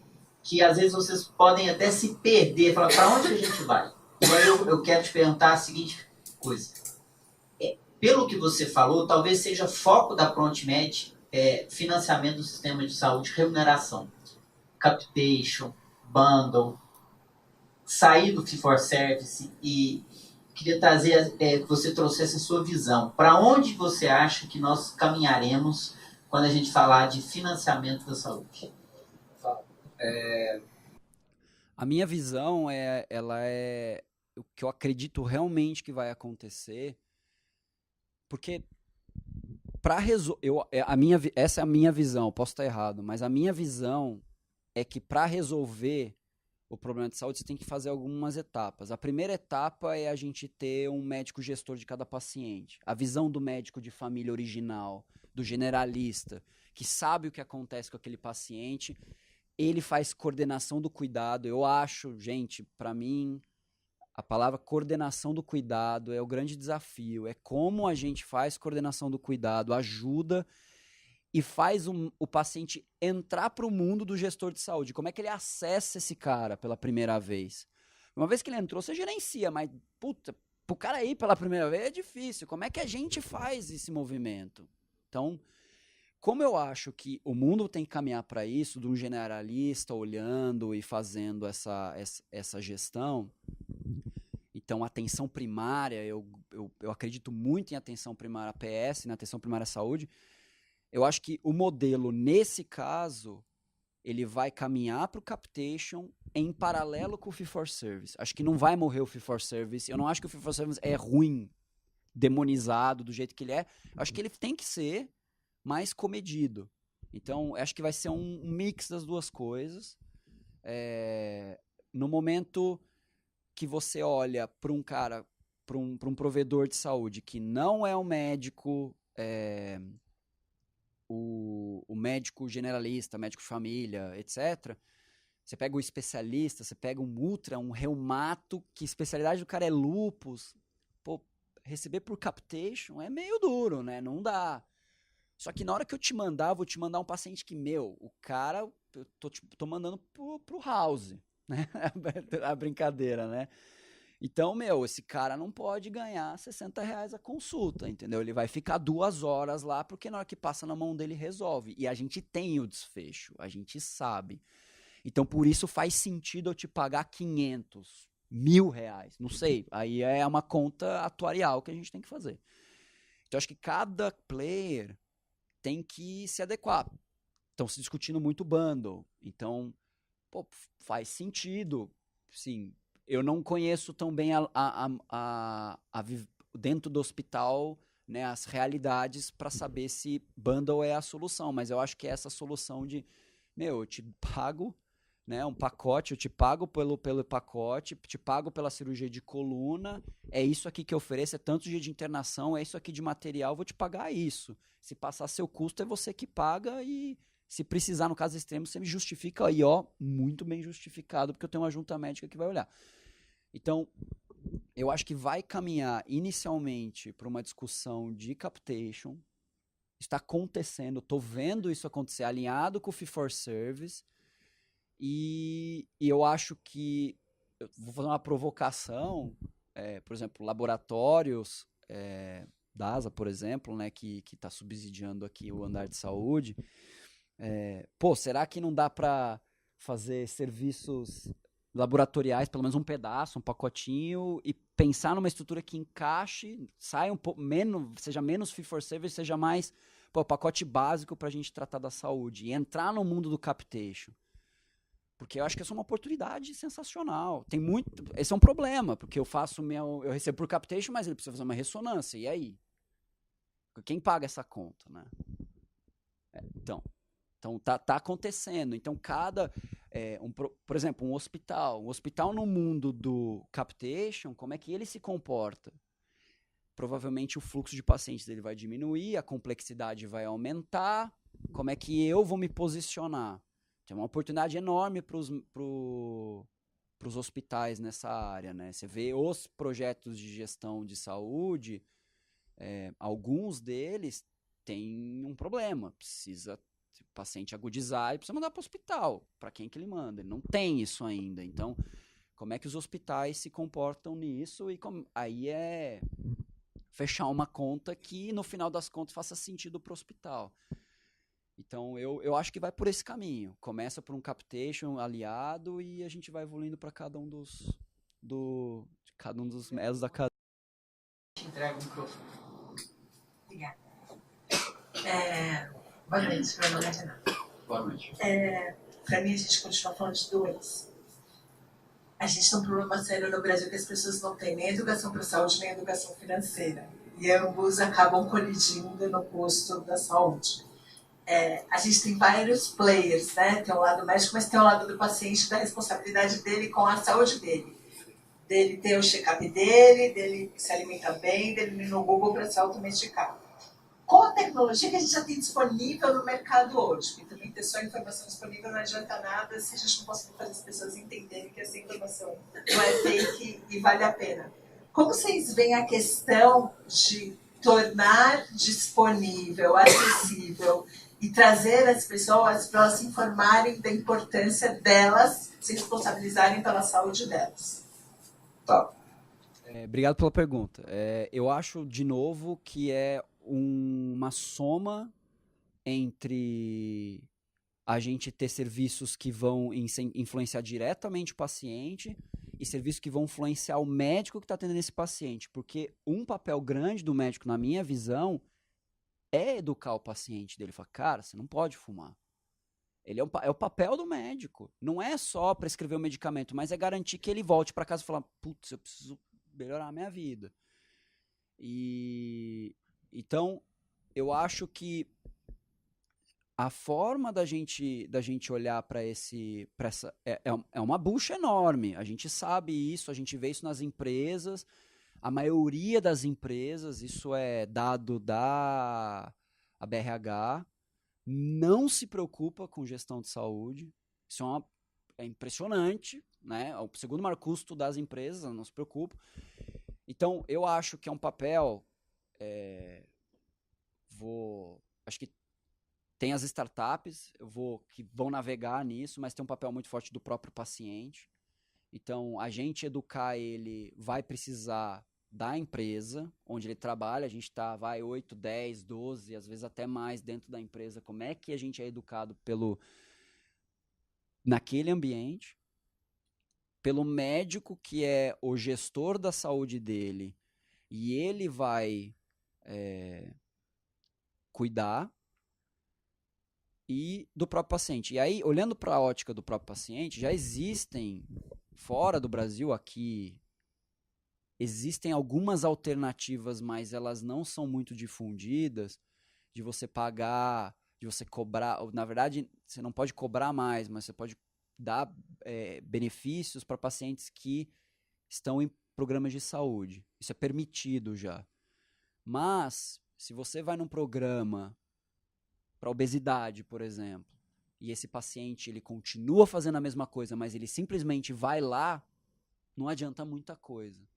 que às vezes vocês podem até se perder, falar, para onde a gente vai? Agora eu quero te perguntar a seguinte coisa. Pelo que você falou, talvez seja foco da ProntMed financiamento do sistema de saúde, remuneração, capitation, bundle, sair do fee-for-service, e queria trazer que você trouxesse a sua visão. Para onde você acha que nós caminharemos quando a gente falar de financiamento da saúde? A minha visão ela é o que eu acredito realmente que vai acontecer, porque essa é a minha visão, posso estar errado, mas a minha visão é que para resolver o problema de saúde você tem que fazer algumas etapas. A primeira etapa é a gente ter um médico gestor de cada paciente. A visão do médico de família original, do generalista, que sabe o que acontece com aquele paciente, ele faz coordenação do cuidado. Eu acho, gente, para mim, a palavra coordenação do cuidado é o grande desafio. É como a gente faz coordenação do cuidado, ajuda e faz o paciente entrar para o mundo do gestor de saúde. Como é que ele acessa esse cara pela primeira vez? Uma vez que ele entrou, você gerencia, mas, puta, pro cara ir pela primeira vez é difícil. Como é que a gente faz esse movimento? Então, como eu acho que o mundo tem que caminhar para isso, de um generalista olhando e fazendo essa gestão, então atenção primária, eu acredito muito em atenção primária APS, na atenção primária à saúde. Eu acho que o modelo, nesse caso, ele vai caminhar para o capitation em paralelo com o fee-for-service. Acho que não vai morrer o fee-for-service. Eu não acho que o fee-for-service é ruim, demonizado do jeito que ele é. Acho que ele tem que ser mais comedido. Então, acho que vai ser um mix das duas coisas. No momento que você olha para um cara, para um provedor de saúde que não é um médico... O médico generalista, médico de família, etc. Você pega o especialista, você pega um ultra, um reumato, que a especialidade do cara é lúpus. Pô, receber por capitation é meio duro, né? Não dá. Só que na hora que eu te mandar, vou te mandar um paciente que, o cara, eu tô mandando pro house, né? A brincadeira, né? Então, esse cara não pode ganhar R$60 a consulta, entendeu? Ele vai ficar 2 horas lá, porque na hora que passa na mão dele, resolve. E a gente tem o desfecho, a gente sabe. Então, por isso faz sentido eu te pagar 500, R$1.000, não sei. Aí é uma conta atuarial que a gente tem que fazer. Então, acho que cada player tem que se adequar. Estão se discutindo muito bundle. Então, faz sentido, sim. Eu não conheço tão bem dentro do hospital né, as realidades para saber se bundle é a solução. Mas eu acho que é essa solução de, eu te pago, né, um pacote, eu te pago pelo pacote, te pago pela cirurgia de coluna, é isso aqui que eu ofereço, é tanto dia de internação, é isso aqui de material, vou te pagar isso. Se passar seu custo, é você que paga e se precisar, no caso extremo, você me justifica aí, ó, muito bem justificado, porque eu tenho uma junta médica que vai olhar. Então, eu acho que vai caminhar inicialmente para uma discussão de capitation. Está acontecendo, estou vendo isso acontecer, alinhado com o Fee for Service. E eu acho que, eu vou fazer uma provocação, por exemplo, laboratórios, DASA, por exemplo, né, que está subsidiando aqui o andar de saúde. Será que não dá para fazer serviços laboratoriais, pelo menos um pedaço, um pacotinho, e pensar numa estrutura que encaixe, saia um pouco menos, seja menos fee for service, seja mais pacote básico para a gente tratar da saúde e entrar no mundo do capitation? Porque eu acho que essa é uma oportunidade sensacional. Tem muito, esse é um problema, porque eu recebo por capitation, mas ele precisa fazer uma ressonância, e aí? Quem paga essa conta, né? Então tá acontecendo. Então por exemplo, um hospital no mundo do capitation, como é que ele se comporta? Provavelmente o fluxo de pacientes dele vai diminuir, a complexidade vai aumentar. Como é que eu vou me posicionar? Tem uma oportunidade enorme para os hospitais nessa área, né? Você vê os projetos de gestão de saúde, alguns deles têm um problema, precisa o paciente agudizar e precisa mandar para o hospital. Para quem que ele manda? Ele não tem isso ainda. Então, como é que os hospitais se comportam nisso? E aí é fechar uma conta que, no final das contas, faça sentido para o hospital. Então, eu acho que vai por esse caminho. Começa por um capitation aliado e a gente vai evoluindo para cada um dos melos da cadeia. Entrega o microfone. Obrigada. Boa noite, meu nome é Renata. Boa noite. Para mim, a gente continua falando de doença. A gente tem um problema sério no Brasil que as pessoas não têm nem educação para a saúde, nem educação financeira. E ambos acabam colidindo no custo da saúde. A gente tem vários players, né? Tem o lado médico, mas tem o lado do paciente, da responsabilidade dele com a saúde dele. Dele ter o check-up dele se alimentar bem, dele ir no Google para se automedicar. Com a tecnologia que a gente já tem disponível no mercado hoje, porque também ter só informação disponível não adianta nada se a gente não conseguir fazer as pessoas entenderem que essa informação não é fake e vale a pena. Como vocês veem a questão de tornar disponível, acessível e trazer as pessoas para elas se informarem da importância delas se responsabilizarem pela saúde delas? Tá. Obrigado pela pergunta. Eu acho, de novo, que é uma soma entre a gente ter serviços que vão influenciar diretamente o paciente e serviços que vão influenciar o médico que está atendendo esse paciente. Porque um papel grande do médico, na minha visão, é educar o paciente dele. Falar, cara, você não pode fumar. É o papel do médico. Não é só prescrever o medicamento, mas é garantir que ele volte para casa e falar, putz, eu preciso melhorar a minha vida. Então, eu acho que a forma da gente olhar para essa é uma bucha enorme. A gente sabe isso, a gente vê isso nas empresas. A maioria das empresas, isso é dado da BRH, não se preocupa com gestão de saúde. Isso é impressionante, né? O segundo maior custo das empresas, não se preocupa. Então, eu acho que é um papel... acho que tem as startups que vão navegar nisso, mas tem um papel muito forte do próprio paciente. Então, a gente educar ele vai precisar da empresa onde ele trabalha. A gente vai 8, 10, 12, às vezes até mais dentro da empresa. Como é que a gente é educado naquele ambiente, pelo médico que é o gestor da saúde dele, e ele vai cuidar, e do próprio paciente. E aí, olhando para a ótica do próprio paciente, já existem, fora do Brasil, aqui, existem algumas alternativas, mas elas não são muito difundidas, de você pagar, de você cobrar. Na verdade, você não pode cobrar mais, mas você pode dar benefícios para pacientes que estão em programas de saúde. Isso é permitido já. Mas, se você vai num programa para obesidade, por exemplo, e esse paciente ele continua fazendo a mesma coisa, mas ele simplesmente vai lá, não adianta muita coisa.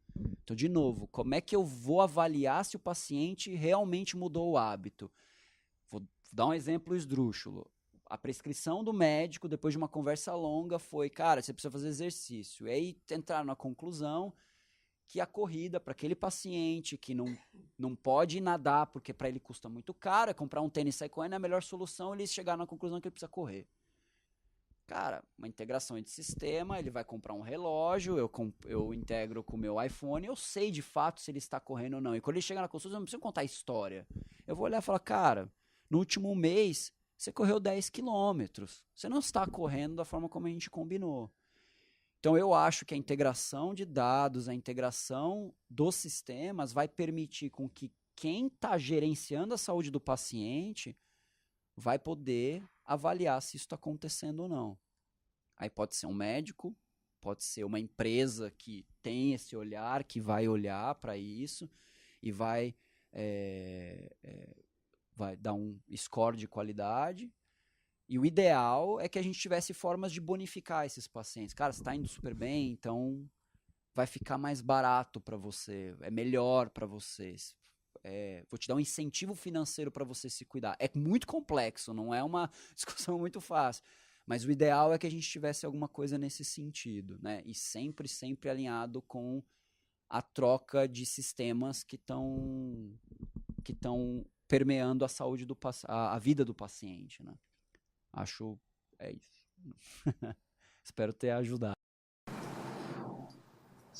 Então, de novo, como é que eu vou avaliar se o paciente realmente mudou o hábito? Vou dar um exemplo esdrúxulo. A prescrição do médico, depois de uma conversa longa, foi, cara, você precisa fazer exercício. E aí entraram na conclusão que a corrida para aquele paciente que não pode nadar, porque para ele custa muito caro, comprar um tênis e sair correndo é a melhor solução, eles chegaram na conclusão que ele precisa correr. Cara, uma integração de sistema, ele vai comprar um relógio, eu integro com o meu iPhone, eu sei de fato se ele está correndo ou não. E quando ele chega na consulta, eu não preciso contar a história. Eu vou olhar e falar, cara, no último mês, você correu 10 quilômetros. Você não está correndo da forma como a gente combinou. Então, eu acho que a integração de dados, a integração dos sistemas vai permitir com que quem está gerenciando a saúde do paciente vai poder avaliar se isso está acontecendo ou não. Aí pode ser um médico, pode ser uma empresa que tem esse olhar, que vai olhar para isso e vai dar um score de qualidade. E o ideal é que a gente tivesse formas de bonificar esses pacientes. Cara, você está indo super bem, então vai ficar mais barato para você, é melhor para vocês. Vou te dar um incentivo financeiro para você se cuidar. É muito complexo, não é uma discussão muito fácil. Mas o ideal é que a gente tivesse alguma coisa nesse sentido, né? E sempre, sempre alinhado com a troca de sistemas que estão permeando a saúde a vida do paciente, né? Acho isso. Espero ter ajudado.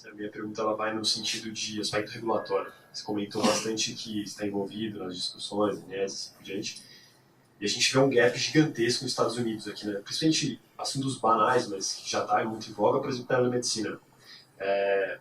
A minha pergunta ela vai no sentido de aspecto regulatório. Você comentou bastante que está envolvido nas discussões, né, assim por diante. E a gente vê um gap gigantesco nos Estados Unidos aqui, né? Principalmente assuntos banais, mas que já está muito em voga, por exemplo, a telemedicina.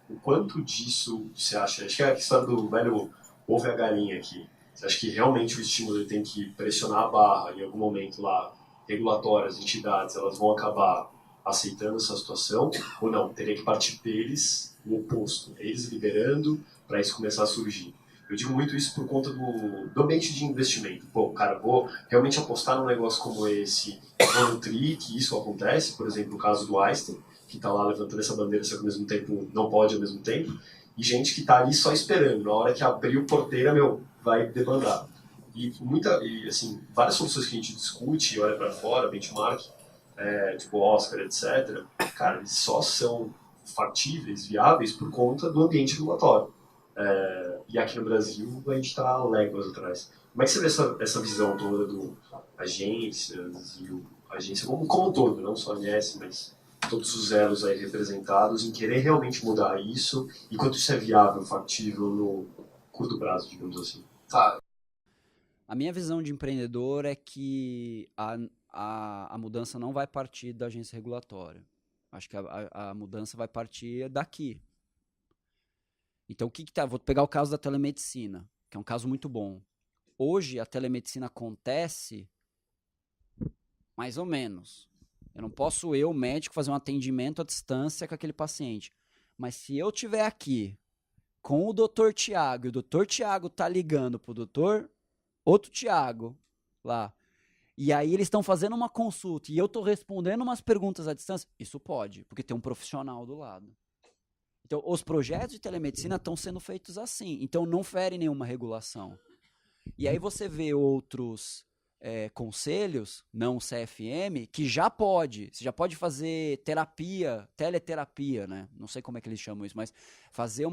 O quanto disso você acha? Acho que é a questão do velho ovo e a galinha aqui. Você acha que realmente o estímulo ele tem que pressionar a barra em algum momento lá, regulatórias, entidades, elas vão acabar aceitando essa situação, ou não, teria que partir deles o oposto, eles liberando para isso começar a surgir. Eu digo muito isso por conta do ambiente de investimento. Pô, cara, vou realmente apostar num negócio como esse, vou nutrir que isso acontece, por exemplo, o caso do Einstein, que está lá levantando essa bandeira, só que ao mesmo tempo não pode ao mesmo tempo, e gente que está ali só esperando, na hora que abrir o porteira, vai debandar. E assim, várias soluções que a gente discute, olha para fora, benchmark, tipo Oscar, etc., cara, eles só são factíveis, viáveis, por conta do ambiente regulatório. E aqui no Brasil, a gente está léguas atrás. Como é que você vê essa visão toda do agências e agência como um todo, não só a ANS, mas todos os elos aí representados em querer realmente mudar isso e quanto isso é viável, factível no curto prazo, digamos assim? Tá. A minha visão de empreendedor é que a mudança não vai partir da agência regulatória. Acho que a mudança vai partir daqui. Então, vou pegar o caso da telemedicina, que é um caso muito bom. Hoje, a telemedicina acontece mais ou menos. Eu não posso, médico, fazer um atendimento à distância com aquele paciente. Mas se eu estiver aqui com o Dr. Tiago, e o Dr. Tiago tá ligando pro outro Tiago lá, e aí eles estão fazendo uma consulta e eu tô respondendo umas perguntas à distância, isso pode, porque tem um profissional do lado. Então, os projetos de telemedicina estão sendo feitos assim, então não fere nenhuma regulação. E aí você vê outros conselhos, não CFM, que você já pode fazer teleterapia, né? Não sei como é que eles chamam isso, mas fazer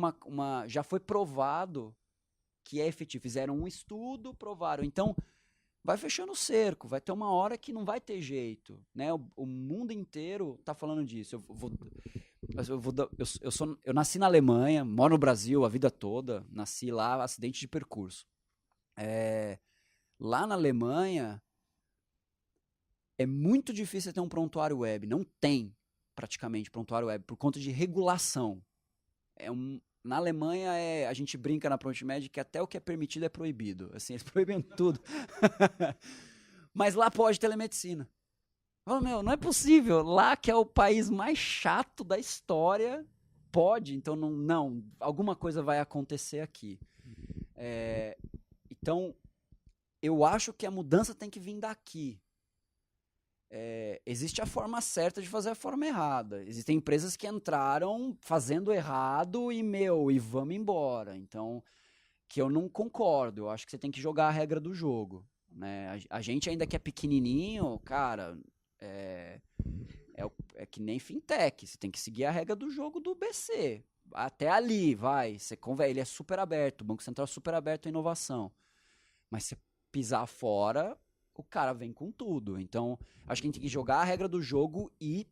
já foi provado que é efetivo. Fizeram um estudo, provaram. Então, vai fechando o cerco, vai ter uma hora que não vai ter jeito, né? O mundo inteiro tá falando disso. Eu nasci na Alemanha, moro no Brasil a vida toda, nasci lá, acidente de percurso. Lá na Alemanha, é muito difícil ter um prontuário web. Não tem, praticamente, prontuário web, por conta de regulação. Na Alemanha, a gente brinca na ProntMed que até o que é permitido é proibido. Assim, eles proíbem tudo. Mas lá pode telemedicina. Oh, meu, não é possível. Lá que é o país mais chato da história, pode. Então, não, alguma coisa vai acontecer aqui. Então, eu acho que a mudança tem que vir daqui. Existe a forma certa de fazer a forma errada. Existem empresas que entraram fazendo errado e vamos embora. Então, que eu não concordo. Eu acho que você tem que jogar a regra do jogo. Né? A gente ainda que é pequenininho, cara, é que nem fintech. Você tem que seguir a regra do jogo do BC. Até ali, vai. Ele é super aberto. O Banco Central é super aberto à inovação. Mas se pisar fora, o cara vem com tudo. Então, acho que a gente tem que jogar a regra do jogo e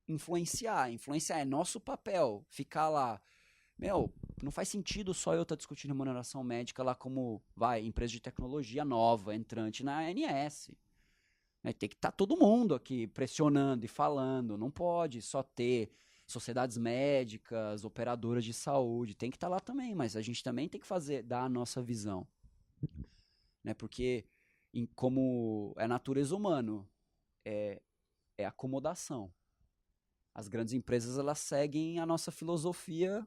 influenciar. Influenciar é nosso papel. Ficar lá. Meu, não faz sentido só eu estar discutindo remuneração médica lá como, empresa de tecnologia nova, entrante na ANS. Tem que estar todo mundo aqui pressionando e falando. Não pode só ter sociedades médicas, operadoras de saúde. Tem que estar lá também, mas a gente também tem que dar a nossa visão. Né? Porque como é natureza humana, é acomodação. As grandes empresas, elas seguem a nossa filosofia,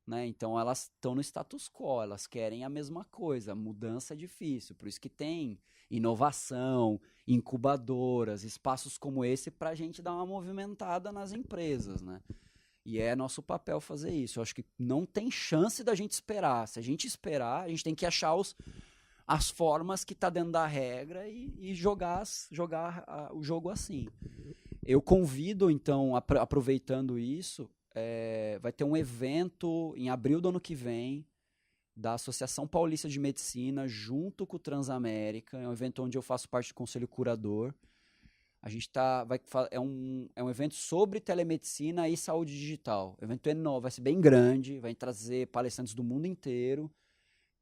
né? Então elas estão no status quo, elas querem a mesma coisa. A mudança é difícil, por isso que tem inovação, incubadoras, espaços como esse para a gente dar uma movimentada nas empresas, né? E é nosso papel fazer isso. Eu acho que não tem chance da gente esperar. Se a gente esperar, a gente tem que achar as formas que tá dentro da regra e jogar o jogo assim. Eu convido, então, aproveitando isso, vai ter um evento em abril do ano que vem da Associação Paulista de Medicina junto com o Transamérica. É um evento onde eu faço parte do Conselho Curador. A gente é um evento sobre telemedicina e saúde digital. O evento é novo, vai ser bem grande, vai trazer palestrantes do mundo inteiro.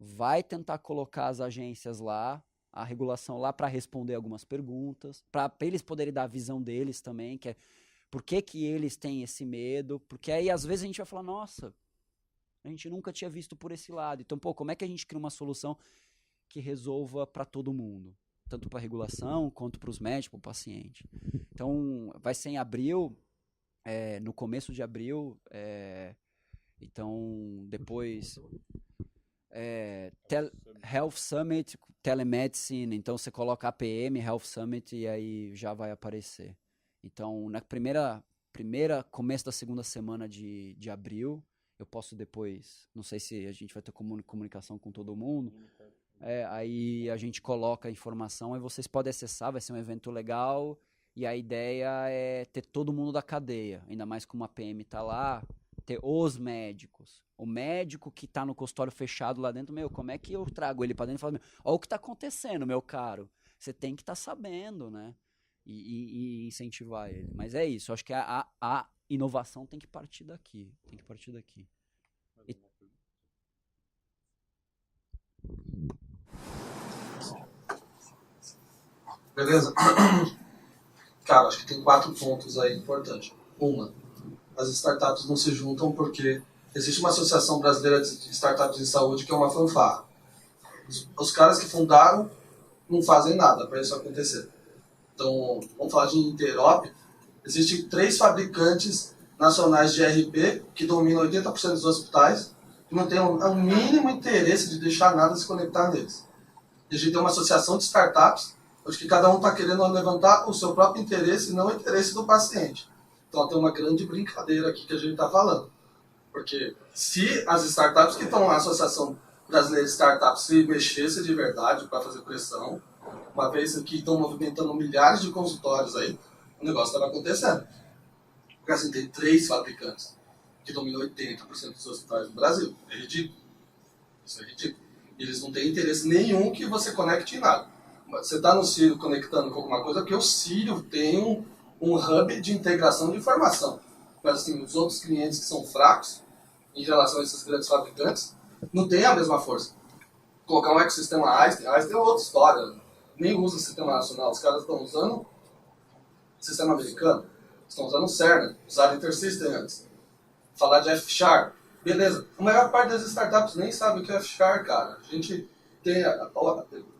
Vai tentar colocar as agências lá, a regulação lá para responder algumas perguntas, para eles poderem dar a visão deles também, que é por que eles têm esse medo, porque aí às vezes a gente vai falar, nossa, a gente nunca tinha visto por esse lado, então como é que a gente cria uma solução que resolva para todo mundo, tanto para a regulação quanto para os médicos, para o paciente. Então vai ser em abril, no começo de abril, então depois... Health Summit, Telemedicine, então você coloca APM, Health Summit e aí já vai aparecer. Então, na começo da segunda semana de abril, eu posso depois, não sei se a gente vai ter comunicação com todo mundo, aí a gente coloca a informação e vocês podem acessar, vai ser um evento legal e a ideia é ter todo mundo da cadeia, ainda mais como a APM está lá, ter os médicos. O médico que está no consultório fechado lá dentro, como é que eu trago ele para dentro e falo, olha o que está acontecendo, meu caro. Você tem que estar sabendo, né? E incentivar ele. Mas é isso, acho que a inovação tem que partir daqui. Beleza? Cara, acho que tem 4 pontos aí importantes. As startups não se juntam porque existe uma associação brasileira de startups de saúde que é uma fanfarra. Os caras que fundaram não fazem nada para isso acontecer. Então, vamos falar de Interop. Existem 3 fabricantes nacionais de ERP que dominam 80% dos hospitais e não têm o mínimo interesse de deixar nada se conectar neles. E a gente tem uma associação de startups onde que cada um está querendo levantar o seu próprio interesse e não o interesse do paciente. Então tem uma grande brincadeira aqui que a gente está falando. Porque se as startups que estão na Associação Brasileira de Startups se mexessem de verdade para fazer pressão, uma vez que estão movimentando milhares de consultórios aí, o negócio estava acontecendo. Porque assim, tem 3 fabricantes que dominam 80% dos hospitais do Brasil. É ridículo. Isso é ridículo. Eles não têm interesse nenhum que você conecte em nada. Você está no Sírio conectando com alguma coisa, porque o Sírio tem um hub de integração de informação. Mas assim, os outros clientes que são fracos em relação a esses grandes fabricantes não têm a mesma força. Colocar um ecossistema Einstein é outra história. Nem usa o sistema nacional. Os caras estão usando sistema americano. Estão usando o Cerner. Usaram InterSystem antes. Falar de F#, Beleza. A maior parte das startups nem sabe o que é FCHAR, cara. A gente tem...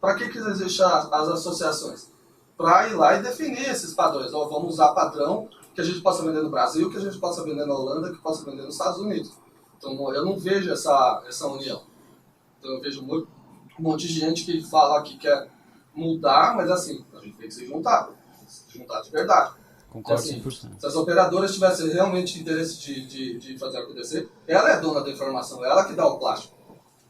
Para que existem as associações? Para ir lá e definir esses padrões. Vamos usar padrão que a gente possa vender no Brasil, que a gente possa vender na Holanda, que possa vender nos Estados Unidos. Então, eu não vejo essa união. Então, eu vejo um monte de gente que fala que quer mudar, mas assim, a gente tem que se juntar de verdade. Concordo assim, 100%. Se as operadoras tivessem realmente interesse de fazer acontecer, ela é dona da informação, ela que dá o plástico.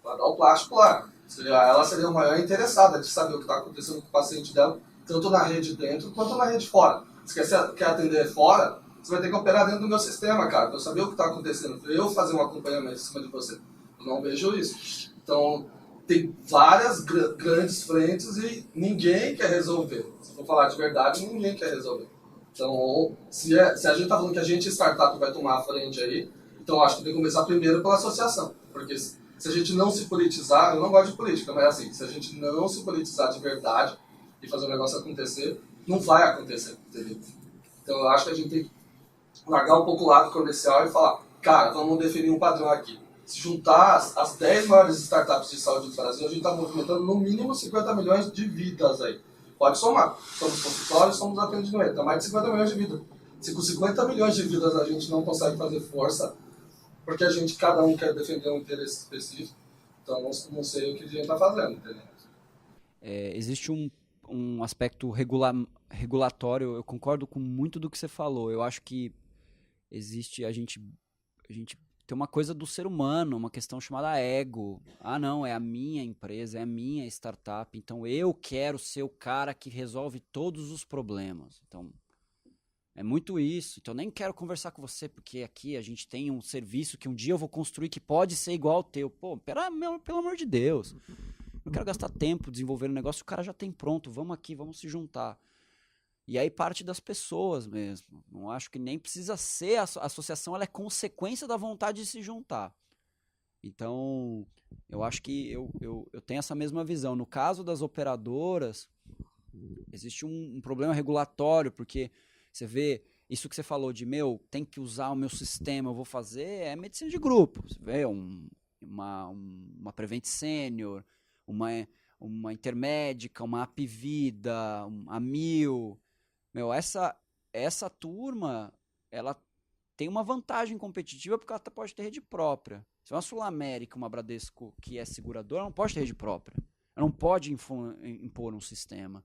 Ela dá o plástico lá. Ela seria a maior interessada de saber o que está acontecendo com o paciente dela, tanto na rede dentro quanto na rede fora. Se quer atender fora, você vai ter que operar dentro do meu sistema, cara, para eu saber o que está acontecendo, para eu fazer um acompanhamento em cima de você. Eu não vejo isso. Então, tem várias grandes frentes e ninguém quer resolver. Se for falar de verdade, ninguém quer resolver. Então, se a gente está falando que a gente, startup, vai tomar a frente aí, então acho que tem que começar primeiro pela associação. Porque se a gente não se politizar, eu não gosto de política, mas assim, se a gente não se politizar de verdade e fazer o negócio acontecer, não vai acontecer, entendeu? Então eu acho que a gente tem que largar um pouco o lado comercial e falar, cara, vamos definir um padrão aqui. Se juntar as 10 maiores startups de saúde do Brasil, a gente está movimentando no mínimo 50 milhões de vidas aí. Pode somar. Somos consultórios, somos atendimento. Está mais de 50 milhões de vidas. Se com 50 milhões de vidas a gente não consegue fazer força, porque cada um quer defender um interesse específico, então não sei o que a gente está fazendo, entendeu? Existe um aspecto regulatório, eu concordo com muito do que você falou. Eu acho que existe, a gente tem uma coisa do ser humano, uma questão chamada ego. Ah, não, é a minha empresa, é a minha startup, então eu quero ser o cara que resolve todos os problemas. Então, é muito isso. Então, eu nem quero conversar com você, porque aqui a gente tem um serviço que um dia eu vou construir que pode ser igual ao teu. Pô, pelo amor de Deus. Não quero gastar tempo desenvolvendo um negócio, o cara já tem pronto, vamos aqui, vamos se juntar. E aí parte das pessoas mesmo. Não acho que nem precisa ser, a associação ela é consequência da vontade de se juntar. Então, eu acho que eu tenho essa mesma visão. No caso das operadoras, existe um problema regulatório, porque você vê, isso que você falou de, tem que usar o meu sistema, eu vou fazer, é medicina de grupo. Você vê uma Prevent Senior, uma Intermédica, uma Apvida, a Mil. Essa turma, ela tem uma vantagem competitiva porque ela pode ter rede própria. Se uma Sul América, uma Bradesco que é seguradora, ela não pode ter rede própria. Ela não pode impor um sistema.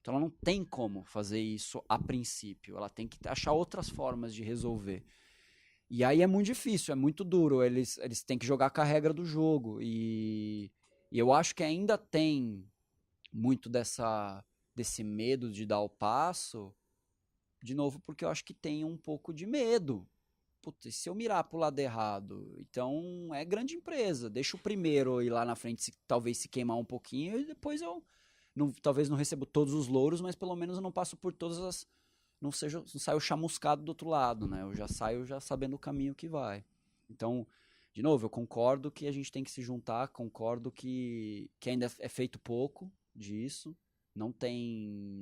Então ela não tem como fazer isso a princípio. Ela tem que achar outras formas de resolver. E aí é muito difícil, é muito duro. Eles têm que jogar com a regra do jogo. E eu acho que ainda tem muito desse medo de dar o passo, de novo, porque eu acho que tem um pouco de medo. Putz, se eu mirar pro lado errado, então é grande empresa, deixa o primeiro ir lá na frente, talvez se queimar um pouquinho, e depois eu talvez não recebo todos os louros, mas pelo menos eu não passo por todas as... Não saio chamuscado do outro lado, né? Eu já saio sabendo o caminho que vai. Então, de novo, eu concordo que a gente tem que se juntar, concordo que ainda é feito pouco disso. Não tem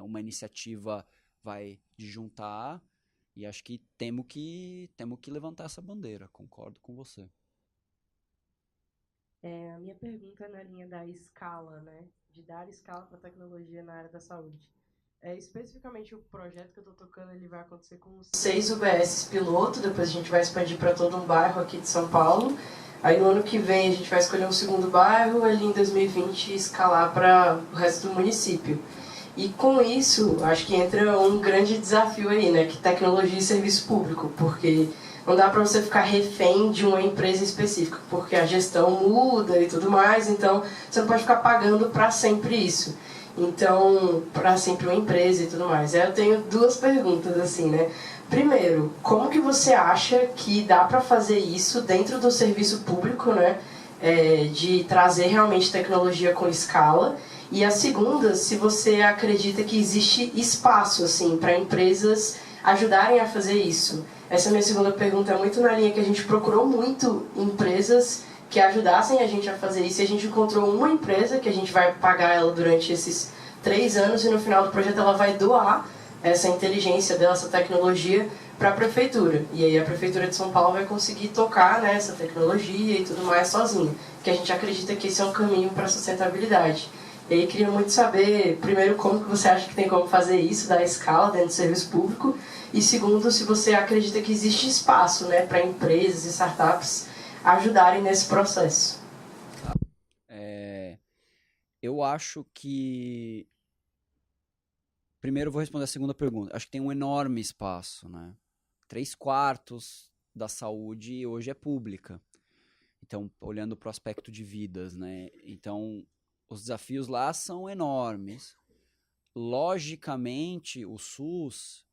uma iniciativa de juntar, e acho que temos que levantar essa bandeira, concordo com você. A minha pergunta é na linha da escala, né? De dar escala para a tecnologia na área da saúde. Especificamente o projeto que eu estou tocando, ele vai acontecer com 6 UBS piloto, depois a gente vai expandir para todo um bairro aqui de São Paulo. Aí no ano que vem a gente vai escolher um segundo bairro, ali em 2020 escalar para o resto do município. E com isso, acho que entra um grande desafio aí, né? Que tecnologia e serviço público, porque não dá para você ficar refém de uma empresa específica, porque a gestão muda e tudo mais, então você não pode ficar pagando para sempre isso. Então, para sempre uma empresa e tudo mais. Aí eu tenho 2 perguntas, assim, né? Primeiro, como que você acha que dá para fazer isso dentro do serviço público, né? De trazer realmente tecnologia com escala. E a segunda, se você acredita que existe espaço, assim, para empresas ajudarem a fazer isso. Essa minha segunda pergunta é muito na linha que a gente procurou muito empresas que ajudassem a gente a fazer isso. E a gente encontrou uma empresa que a gente vai pagar ela durante esses 3 anos e no final do projeto ela vai doar essa inteligência dessa tecnologia para a prefeitura. E aí a prefeitura de São Paulo vai conseguir tocar, né, essa tecnologia e tudo mais sozinha, que a gente acredita que esse é um caminho para a sustentabilidade. E aí queria muito saber, primeiro, como que você acha que tem como fazer isso, dar escala dentro do serviço público, e segundo, se você acredita que existe espaço, né, para empresas e startups ajudarem nesse processo. Eu acho que... Primeiro eu vou responder a segunda pergunta. Acho que tem um enorme espaço, né? 3/4 da saúde hoje é pública. Então, olhando para o aspecto de vidas, né? Então, os desafios lá são enormes. Logicamente, o SUS,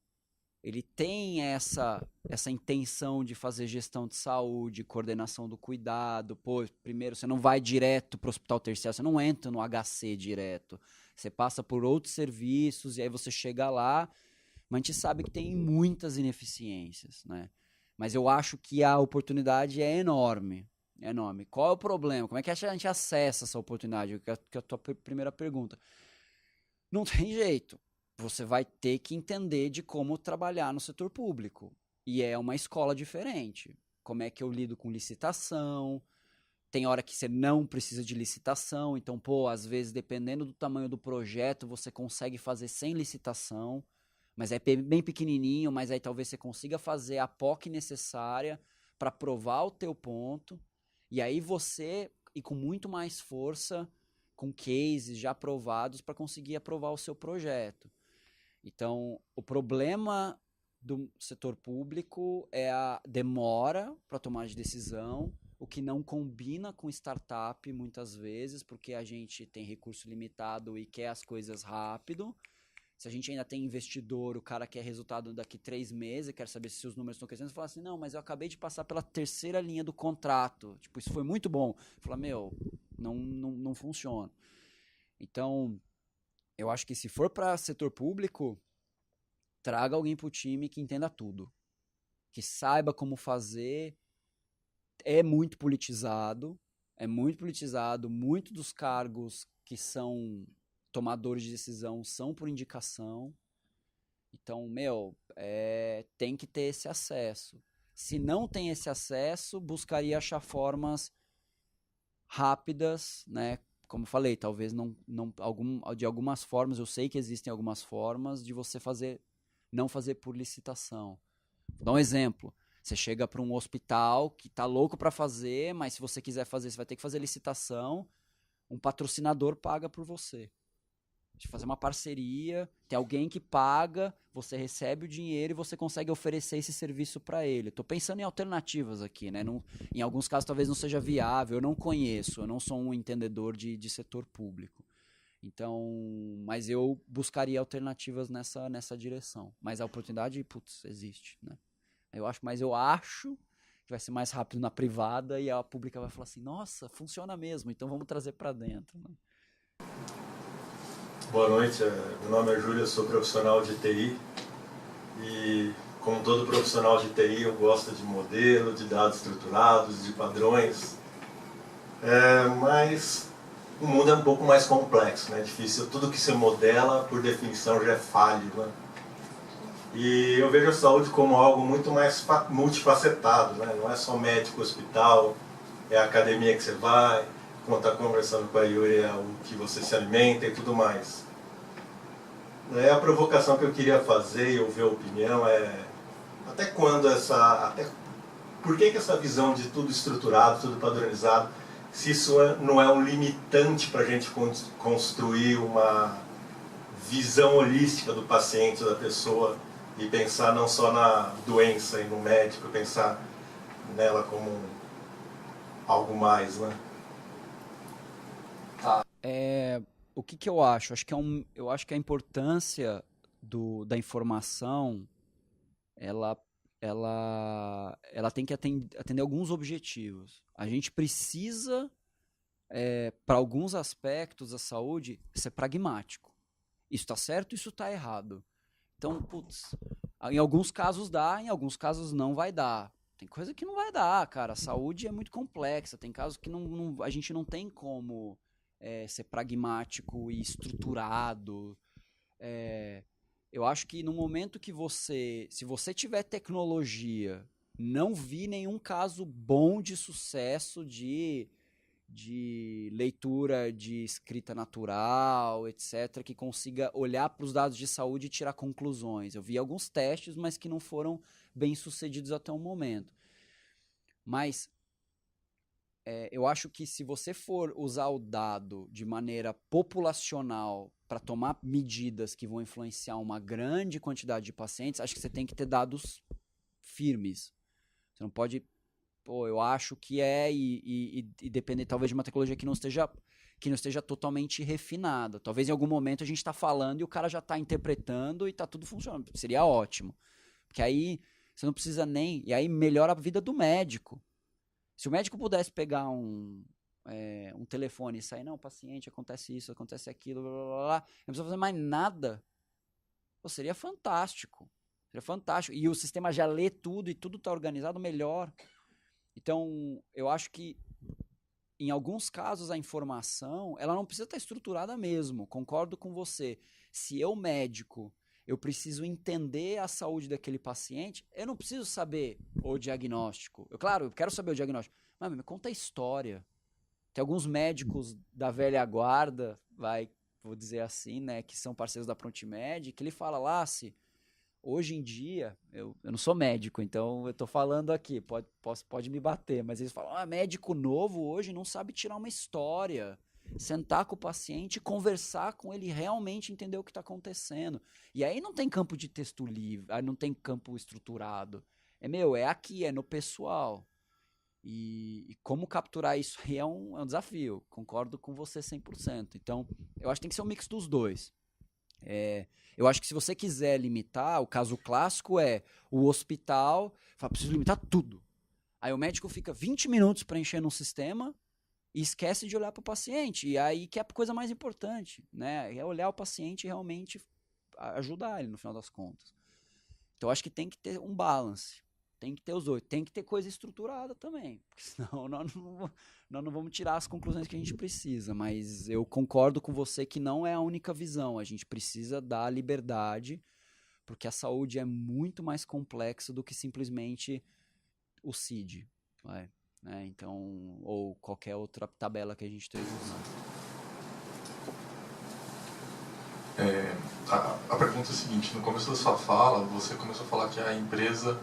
ele tem essa intenção de fazer gestão de saúde, coordenação do cuidado. Pô, primeiro, você não vai direto para o hospital terciário, você não entra no HC direto. Você passa por outros serviços e aí você chega lá, mas a gente sabe que tem muitas ineficiências, né? Mas eu acho que a oportunidade é enorme. É enorme. Qual é o problema? Como é que a gente acessa essa oportunidade? Que é a tua primeira pergunta. Não tem jeito. Você vai ter que entender de como trabalhar no setor público. E é uma escola diferente. Como é que eu lido com licitação? Tem hora que você não precisa de licitação. Então, pô, às vezes, dependendo do tamanho do projeto, você consegue fazer sem licitação. Mas é bem pequenininho, mas aí talvez você consiga fazer a POC necessária para provar o teu ponto. E aí você, e com muito mais força, com cases já aprovados para conseguir aprovar o seu projeto. Então, o problema do setor público é a demora para tomar de decisão, o que não combina com startup muitas vezes, porque a gente tem recurso limitado e quer as coisas rápido. Se a gente ainda tem investidor, o cara quer resultado daqui 3 meses, quer saber se os números estão crescendo, você fala assim, não, mas eu acabei de passar pela 3ª linha do contrato. Tipo, isso foi muito bom. Fala, meu, não funciona. Então, eu acho que se for para setor público, traga alguém para o time que entenda tudo. Que saiba como fazer. É muito politizado. Muitos dos cargos que são tomadores de decisão são por indicação. Então, tem que ter esse acesso. Se não tem esse acesso, buscaria achar formas rápidas, né? Como eu falei, talvez de algumas formas, eu sei que existem algumas formas de você não fazer por licitação. Vou dar um exemplo. Você chega para um hospital que está louco para fazer, mas se você quiser fazer, você vai ter que fazer licitação. Um patrocinador paga por você. De fazer uma parceria, tem alguém que paga, você recebe o dinheiro e você consegue oferecer esse serviço para ele. Estou pensando em alternativas aqui, né? Em alguns casos talvez não seja viável, eu não conheço, eu não sou um entendedor de setor público. Então, mas eu buscaria alternativas nessa direção. Mas a oportunidade, existe, né? Eu acho que vai ser mais rápido na privada e a pública vai falar assim, nossa, funciona mesmo, então vamos trazer para dentro, né? Boa noite, meu nome é Júlio, eu sou profissional de TI e, como todo profissional de TI, eu gosto de modelo, de dados estruturados, de padrões, mas o mundo é um pouco mais complexo, né? Difícil, tudo que você modela, por definição, já é falho, né? E eu vejo a saúde como algo muito mais multifacetado, né? Não é só médico, hospital, é a academia que você vai, quando está conversando com a Yuri, é o que você se alimenta e tudo mais. A provocação que eu queria fazer e ouvir a opinião é até quando por que essa visão de tudo estruturado, tudo padronizado, se isso não é um limitante para a gente construir uma visão holística do paciente, da pessoa, e pensar não só na doença e no médico, pensar nela como algo mais, né? O que eu acho? Eu acho que a importância da informação, ela tem que atender alguns objetivos. A gente precisa, para alguns aspectos da saúde, ser pragmático. Isso está certo, isso está errado. Então, em alguns casos dá, em alguns casos não vai dar. Tem coisa que não vai dar, cara. A saúde é muito complexa. Tem casos que a gente não tem como ser pragmático e estruturado. Eu acho que no momento que se você tiver tecnologia, não vi nenhum caso bom de sucesso de leitura de escrita natural, etc., que consiga olhar para os dados de saúde e tirar conclusões. Eu vi alguns testes, mas que não foram bem sucedidos até o momento. Mas eu acho que se você for usar o dado de maneira populacional para tomar medidas que vão influenciar uma grande quantidade de pacientes, acho que você tem que ter dados firmes. Você não pode, eu acho que e depender talvez de uma tecnologia que não esteja totalmente refinada. Talvez em algum momento a gente está falando e o cara já está interpretando e está tudo funcionando. Seria ótimo. Porque aí você não precisa nem... E aí melhora a vida do médico. Se o médico pudesse pegar um telefone e sair, não, paciente, acontece isso, acontece aquilo, blá, blá, blá, não precisa fazer mais nada. Seria fantástico. Seria fantástico. E o sistema já lê tudo e tudo está organizado, melhor. Então, eu acho que em alguns casos a informação, ela não precisa estar estruturada mesmo. Concordo com você. Se eu, médico, eu preciso entender a saúde daquele paciente, eu não preciso saber o diagnóstico. Claro, eu quero saber o diagnóstico, mas me conta a história. Tem alguns médicos da velha guarda, vou dizer assim, né, que são parceiros da Prontimed, que ele fala, Lassi, hoje em dia, eu não sou médico, então eu tô falando aqui, pode me bater, mas eles falam, médico novo hoje não sabe tirar uma história, sentar com o paciente, conversar com ele, realmente entender o que está acontecendo. E aí não tem campo de texto livre, aí não tem campo estruturado. É aqui, é no pessoal. E como capturar isso aí é um desafio. Concordo com você 100%. Então, eu acho que tem que ser um mix dos dois. Eu acho que se você quiser limitar, o caso clássico é o hospital fala, preciso limitar tudo. Aí o médico fica 20 minutos preenchendo um sistema e esquece de olhar para o paciente. E aí que é a coisa mais importante, né? É olhar o paciente e realmente ajudar ele no final das contas. Então eu acho que tem que ter um balance. Tem que ter os dois. Tem que ter coisa estruturada também. Porque senão nós não vamos tirar as conclusões que a gente precisa. Mas eu concordo com você que não é a única visão. A gente precisa dar liberdade, porque a saúde é muito mais complexa do que simplesmente o CID. Né? Então, ou qualquer outra tabela que a gente esteja usando. A pergunta é a seguinte, no começo da sua fala, você começou a falar que a empresa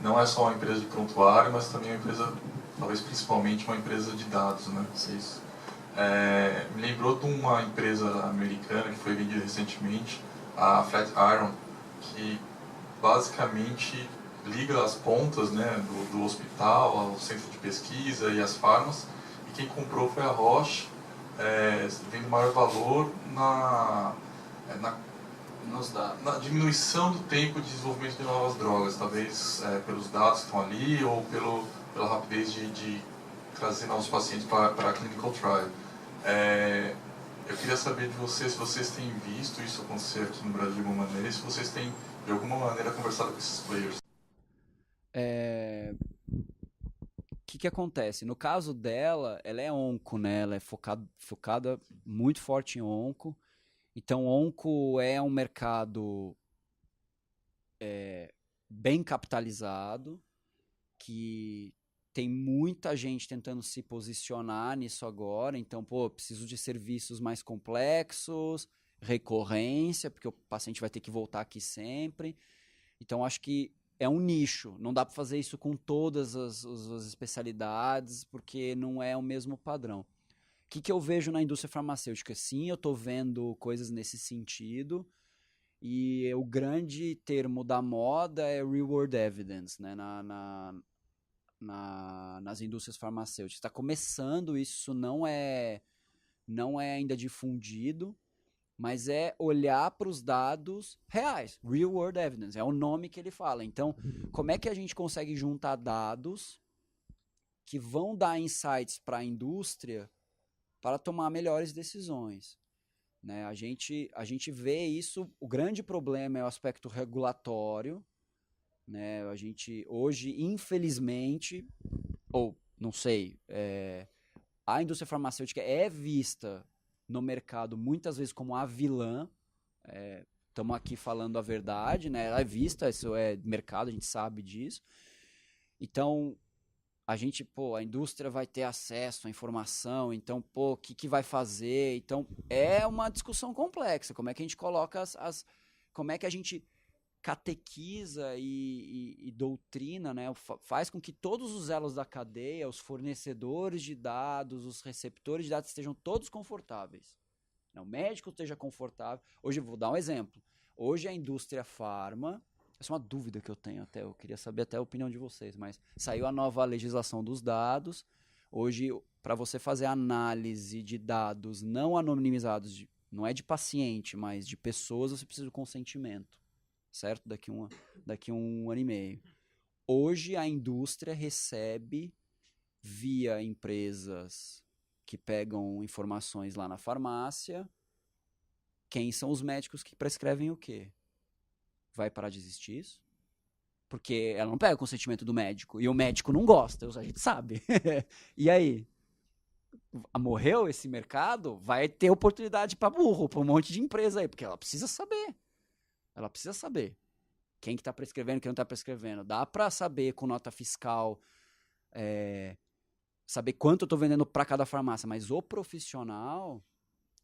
não é só uma empresa de prontuário, mas também uma empresa, talvez principalmente uma empresa de dados, né? Vocês, me lembrou de uma empresa americana que foi vendida recentemente, a Flatiron, que basicamente liga as pontas, né, do hospital ao centro de pesquisa e as farmas, e quem comprou foi a Roche, vendo maior valor na diminuição do tempo de desenvolvimento de novas drogas, talvez pelos dados que estão ali ou pela rapidez de trazer novos pacientes para a clinical trial. Eu queria saber de vocês se vocês têm visto isso acontecer aqui no Brasil de alguma maneira e se vocês têm de alguma maneira conversado com esses players. O que acontece? No caso dela, ela é onco, né? Ela é focada muito forte em onco. Então, onco é um mercado bem capitalizado, que tem muita gente tentando se posicionar nisso agora. Então, preciso de serviços mais complexos, recorrência, porque o paciente vai ter que voltar aqui sempre. Então, acho que é um nicho. Não dá para fazer isso com todas as especialidades, porque não é o mesmo padrão. O que eu vejo na indústria farmacêutica? Sim, eu estou vendo coisas nesse sentido, e o grande termo da moda é real world evidence, né? Nas indústrias farmacêuticas. Está começando, isso não é ainda difundido, mas é olhar para os dados reais. Real world evidence, é o nome que ele fala. Então, como é que a gente consegue juntar dados que vão dar insights para a indústria para tomar melhores decisões, né? A gente vê isso, o grande problema é o aspecto regulatório, né? A gente hoje, infelizmente, ou não sei, a indústria farmacêutica é vista no mercado muitas vezes como a vilã, estamos aqui falando a verdade, né? Ela é vista, isso é mercado, a gente sabe disso. Então, a indústria vai ter acesso à informação, então, o que vai fazer? Então, é uma discussão complexa. Como é que a gente coloca como é que a gente catequiza e doutrina, né? Faz com que todos os elos da cadeia, os fornecedores de dados, os receptores de dados estejam todos confortáveis. O médico esteja confortável. Hoje, vou dar um exemplo. Hoje a indústria farma, essa é uma dúvida que eu tenho até, eu queria saber até a opinião de vocês, mas saiu a nova legislação dos dados. Hoje, para você fazer análise de dados não anonimizados, não é de paciente, mas de pessoas, você precisa de consentimento, certo? Daqui um ano e meio. Hoje a indústria recebe via empresas que pegam informações lá na farmácia, quem são os médicos que prescrevem o quê? Vai parar de existir isso? Porque ela não pega o consentimento do médico, e o médico não gosta, a gente sabe. E aí? Morreu esse mercado? Vai ter oportunidade para burro, para um monte de empresa aí, porque ela precisa saber. Ela precisa saber quem que está prescrevendo, quem não está prescrevendo. Dá para saber com nota fiscal, saber quanto eu estou vendendo para cada farmácia, mas o profissional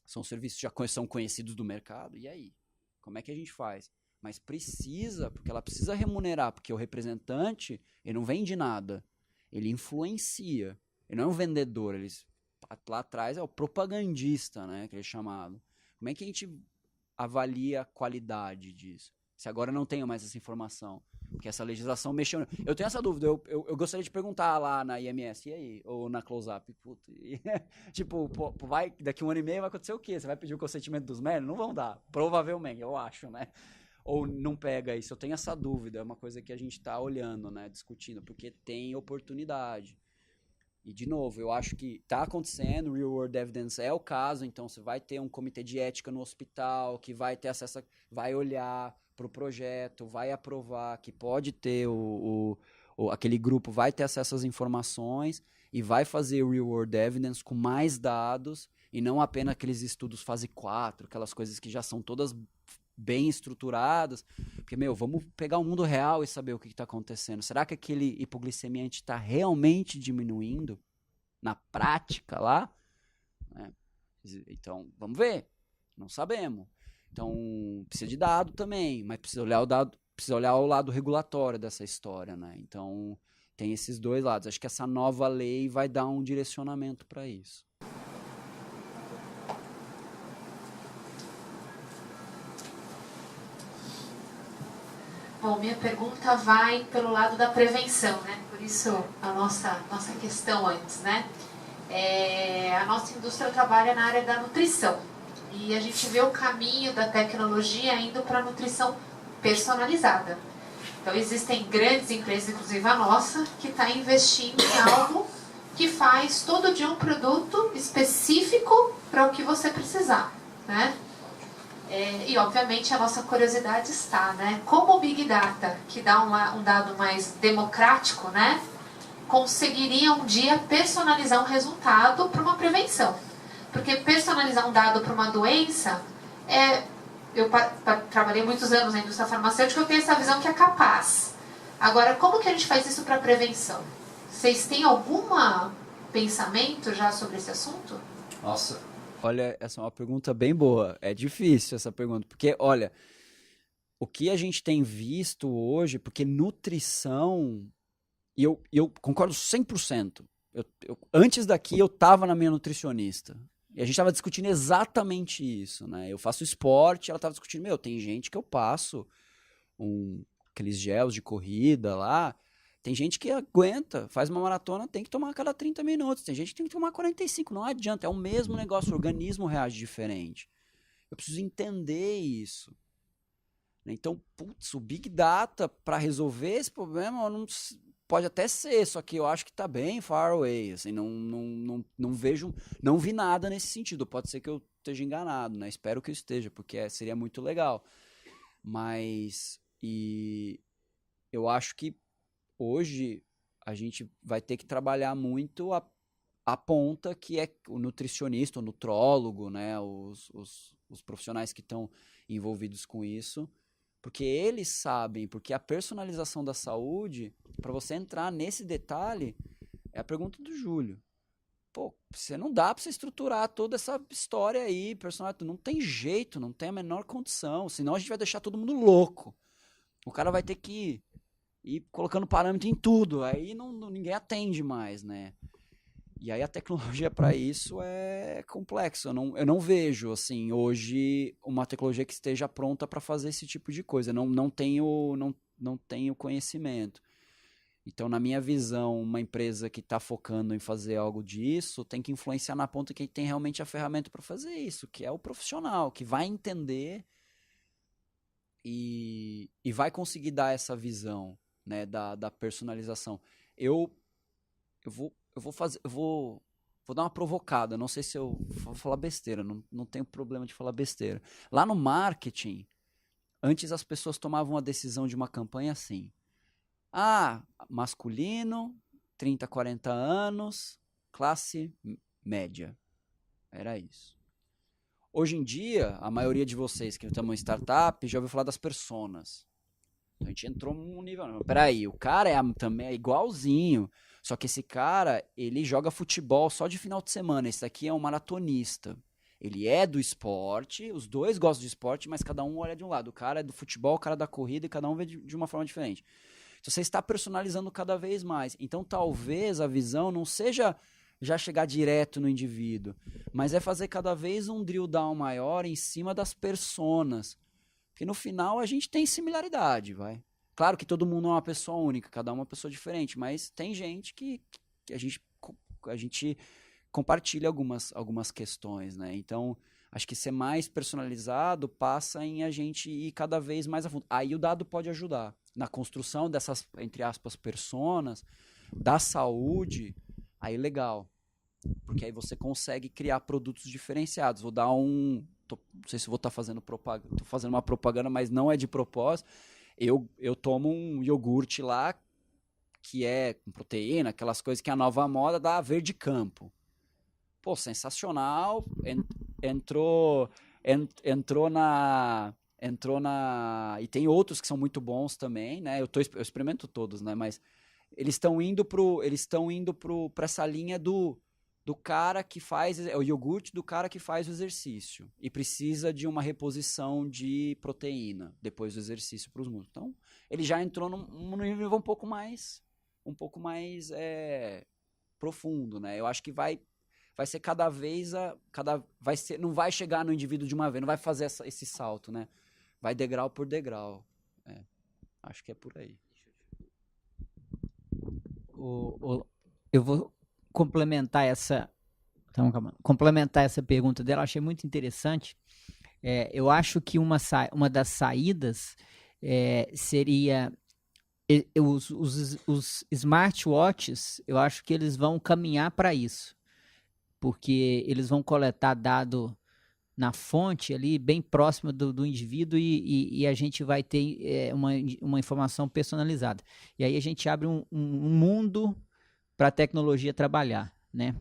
são serviços que já são conhecidos do mercado. E aí? Como é que a gente faz? Mas precisa, porque ela precisa remunerar, porque o representante, ele não vende nada, ele influencia, ele não é um vendedor, lá atrás é o propagandista, né, que ele é chamado. Como é que a gente avalia a qualidade disso? Se agora eu não tenho mais essa informação, porque essa legislação mexeu. Eu tenho essa dúvida, eu gostaria de perguntar lá na IMS, e aí? Ou na Close-Up, tipo, daqui um ano e meio vai acontecer o quê? Você vai pedir o consentimento dos médicos? Não vão dar, provavelmente, eu acho, né? Ou não pega isso? Eu tenho essa dúvida, é uma coisa que a gente está olhando, né, discutindo, porque tem oportunidade. E, de novo, eu acho que está acontecendo, Real World Evidence é o caso, então você vai ter um comitê de ética no hospital que vai ter acesso, vai olhar para o projeto, vai aprovar, que pode ter aquele grupo, vai ter acesso às informações e vai fazer Real World Evidence com mais dados e não apenas aqueles estudos fase 4, aquelas coisas que já são todas bem estruturadas, porque, vamos pegar o mundo real e saber o que está acontecendo. Será que aquele hipoglicemia está realmente diminuindo na prática lá? Então, vamos ver. Não sabemos. Então, precisa de dado também, mas precisa olhar o lado regulatório dessa história, né? Então, tem esses dois lados. Acho que essa nova lei vai dar um direcionamento para isso. Bom, minha pergunta vai pelo lado da prevenção, né? Por isso a nossa questão antes, né? A nossa indústria trabalha na área da nutrição e a gente vê o caminho da tecnologia indo para a nutrição personalizada. Então existem grandes empresas, inclusive a nossa, que está investindo em algo que faz todo dia um produto específico para o que você precisar, né? E, obviamente, a nossa curiosidade está, né? Como o Big Data, que dá um dado mais democrático, né? Conseguiria um dia personalizar um resultado para uma prevenção. Porque personalizar um dado para uma doença, eu trabalhei muitos anos na indústria farmacêutica, eu tenho essa visão que é capaz. Agora, como que a gente faz isso para prevenção? Vocês têm algum pensamento já sobre esse assunto? Nossa, olha, essa é uma pergunta bem boa. É difícil essa pergunta, porque, olha, o que a gente tem visto hoje, porque nutrição, e eu concordo 100%. Antes daqui, eu estava na minha nutricionista, e a gente estava discutindo exatamente isso, né? Eu faço esporte, ela estava discutindo, tem gente que eu passo aqueles gels de corrida lá, tem gente que aguenta, faz uma maratona, tem que tomar a cada 30 minutos. Tem gente que tem que tomar 45, não adianta. É o mesmo negócio, o organismo reage diferente. Eu preciso entender isso. Então, o Big Data, para resolver esse problema, pode até ser, só que eu acho que está bem far away. Assim, não vi nada nesse sentido. Pode ser que eu esteja enganado, né? Espero que eu esteja, porque seria muito legal. Mas, eu acho que hoje a gente vai ter que trabalhar muito a ponta que é o nutricionista, o nutrólogo, né? os profissionais que estão envolvidos com isso, porque eles sabem, porque a personalização da saúde, para você entrar nesse detalhe, é a pergunta do Júlio. Pô, você não dá para você estruturar toda essa história aí, personal, não tem jeito, não tem a menor condição, senão a gente vai deixar todo mundo louco. O cara vai ter que ir colocando parâmetro em tudo, aí ninguém atende mais, né? E aí a tecnologia para isso é complexo. Eu não vejo, assim, hoje uma tecnologia que esteja pronta para fazer esse tipo de coisa. Não tenho conhecimento. Então, na minha visão, uma empresa que está focando em fazer algo disso tem que influenciar na ponta que tem realmente a ferramenta para fazer isso, que é o profissional, que vai entender e vai conseguir dar essa visão, né, da personalização. Eu vou dar uma provocada, não sei se eu vou falar besteira, não tenho problema de falar besteira. Lá no marketing, antes as pessoas tomavam a decisão de uma campanha assim: masculino, 30, 40 anos, classe média. Era isso. Hoje em dia, a maioria de vocês que estão em startup já ouviu falar das personas. A gente entrou num nível... Peraí, o cara também é igualzinho. Só que esse cara, ele joga futebol só de final de semana. Esse daqui é um maratonista. Ele é do esporte, os dois gostam de esporte, mas cada um olha de um lado. O cara é do futebol, o cara é da corrida, e cada um vê de uma forma diferente. Então, você está personalizando cada vez mais. Então, talvez a visão não seja já chegar direto no indivíduo, mas é fazer cada vez um drill down maior em cima das personas. Porque no final a gente tem similaridade, vai. Claro que todo mundo é uma pessoa única, cada um é uma pessoa diferente, mas tem gente que a gente compartilha algumas questões, né? Então, acho que ser mais personalizado passa em a gente ir cada vez mais a fundo. Aí o dado pode ajudar na construção dessas, entre aspas, personas, da saúde, aí legal. Porque aí você consegue criar produtos diferenciados. Vou dar não sei se vou estar fazendo propaganda, estou fazendo uma propaganda, mas não é de propósito. Eu tomo um iogurte lá, que é com proteína, aquelas coisas que é a nova moda da Verde Campo. Pô, sensacional. Entrou na... E tem outros que são muito bons também, né? Eu experimento todos, né? Mas eles estão indo para essa linha do cara que faz... É o iogurte do cara que faz o exercício e precisa de uma reposição de proteína depois do exercício para os músculos. Então, ele já entrou num nível um pouco mais profundo, né? Eu acho que vai ser cada vez... não vai chegar no indivíduo de uma vez, não vai fazer esse salto, né? Vai degrau por degrau. Acho que é por aí. Eu vou complementar essa pergunta dela. Achei muito interessante. Eu acho que uma das saídas seria os smartwatches. Eu acho que eles vão caminhar para isso, porque eles vão coletar dado na fonte ali, bem próxima do indivíduo, e a gente vai ter uma informação personalizada. E aí a gente abre um mundo para a tecnologia trabalhar, né?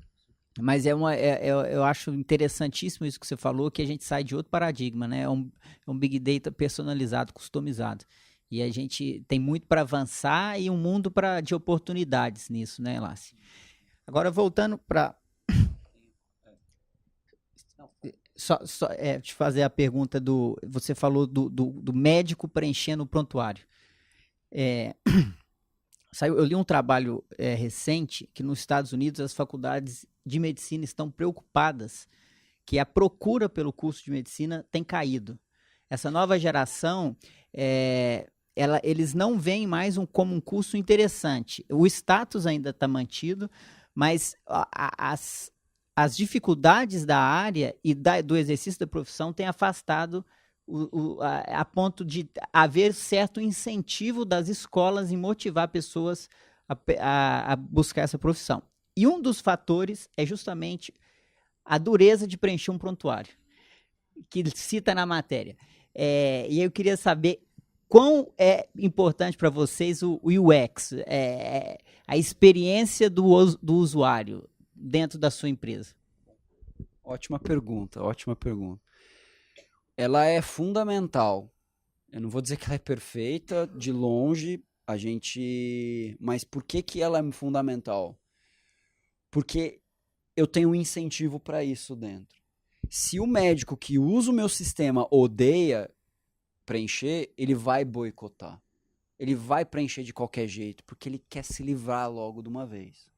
Mas eu acho interessantíssimo isso que você falou, que a gente sai de outro paradigma, né? É um Big Data personalizado, customizado. E a gente tem muito para avançar e um mundo de oportunidades nisso, né, Lácio? Agora, voltando para... Só te fazer a pergunta você falou do médico preenchendo o prontuário. Eu li um trabalho recente que nos Estados Unidos as faculdades de medicina estão preocupadas que a procura pelo curso de medicina tem caído. Essa nova geração, eles não veem mais como um curso interessante. O status ainda está mantido, mas as dificuldades da área e do exercício da profissão têm afastado a ponto de haver certo incentivo das escolas em motivar pessoas a buscar essa profissão. E um dos fatores é justamente a dureza de preencher um prontuário, que cita na matéria. E eu queria saber quão é importante para vocês o UX, a experiência do usuário dentro da sua empresa. Ótima pergunta. ela é fundamental. Eu não vou dizer que ela é perfeita, de longe, mas por que ela é fundamental? Porque eu tenho um incentivo para isso dentro. Se o médico que usa o meu sistema odeia preencher, ele vai boicotar. Ele vai preencher de qualquer jeito, porque ele quer se livrar logo de uma vez.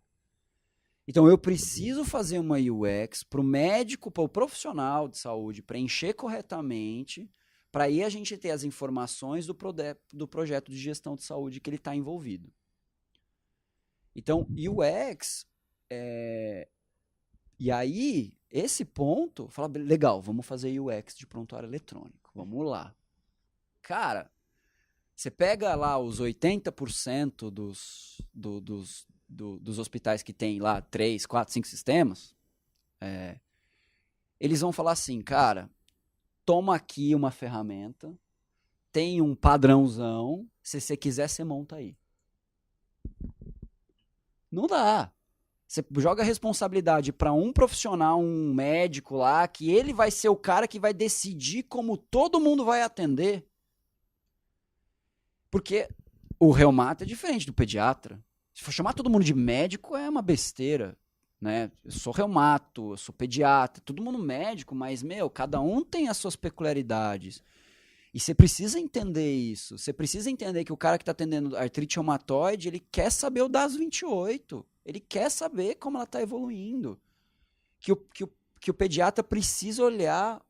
Então eu preciso fazer uma UX para o médico, para o profissional de saúde preencher corretamente, para aí a gente ter as informações do projeto de gestão de saúde que ele está envolvido. Então, UX, e aí, esse ponto, fala, legal, vamos fazer UX de prontuário eletrônico, vamos lá. Cara, você pega lá os 80% dos hospitais que tem lá 3, 4, 5 sistemas, eles vão falar assim, cara, toma aqui uma ferramenta, tem um padrãozão, se você quiser, você monta aí. Não dá. Você joga a responsabilidade para um profissional, um médico lá, que ele vai ser o cara que vai decidir como todo mundo vai atender. Porque o reumato é diferente do pediatra. Se for chamar todo mundo de médico, é uma besteira, né? Eu sou reumato, eu sou pediatra, todo mundo médico, mas, cada um tem as suas peculiaridades. E você precisa entender isso. Você precisa entender que o cara que está atendendo artrite reumatoide, ele quer saber o DAS 28. Ele quer saber como ela está evoluindo. Que o pediatra precisa olhar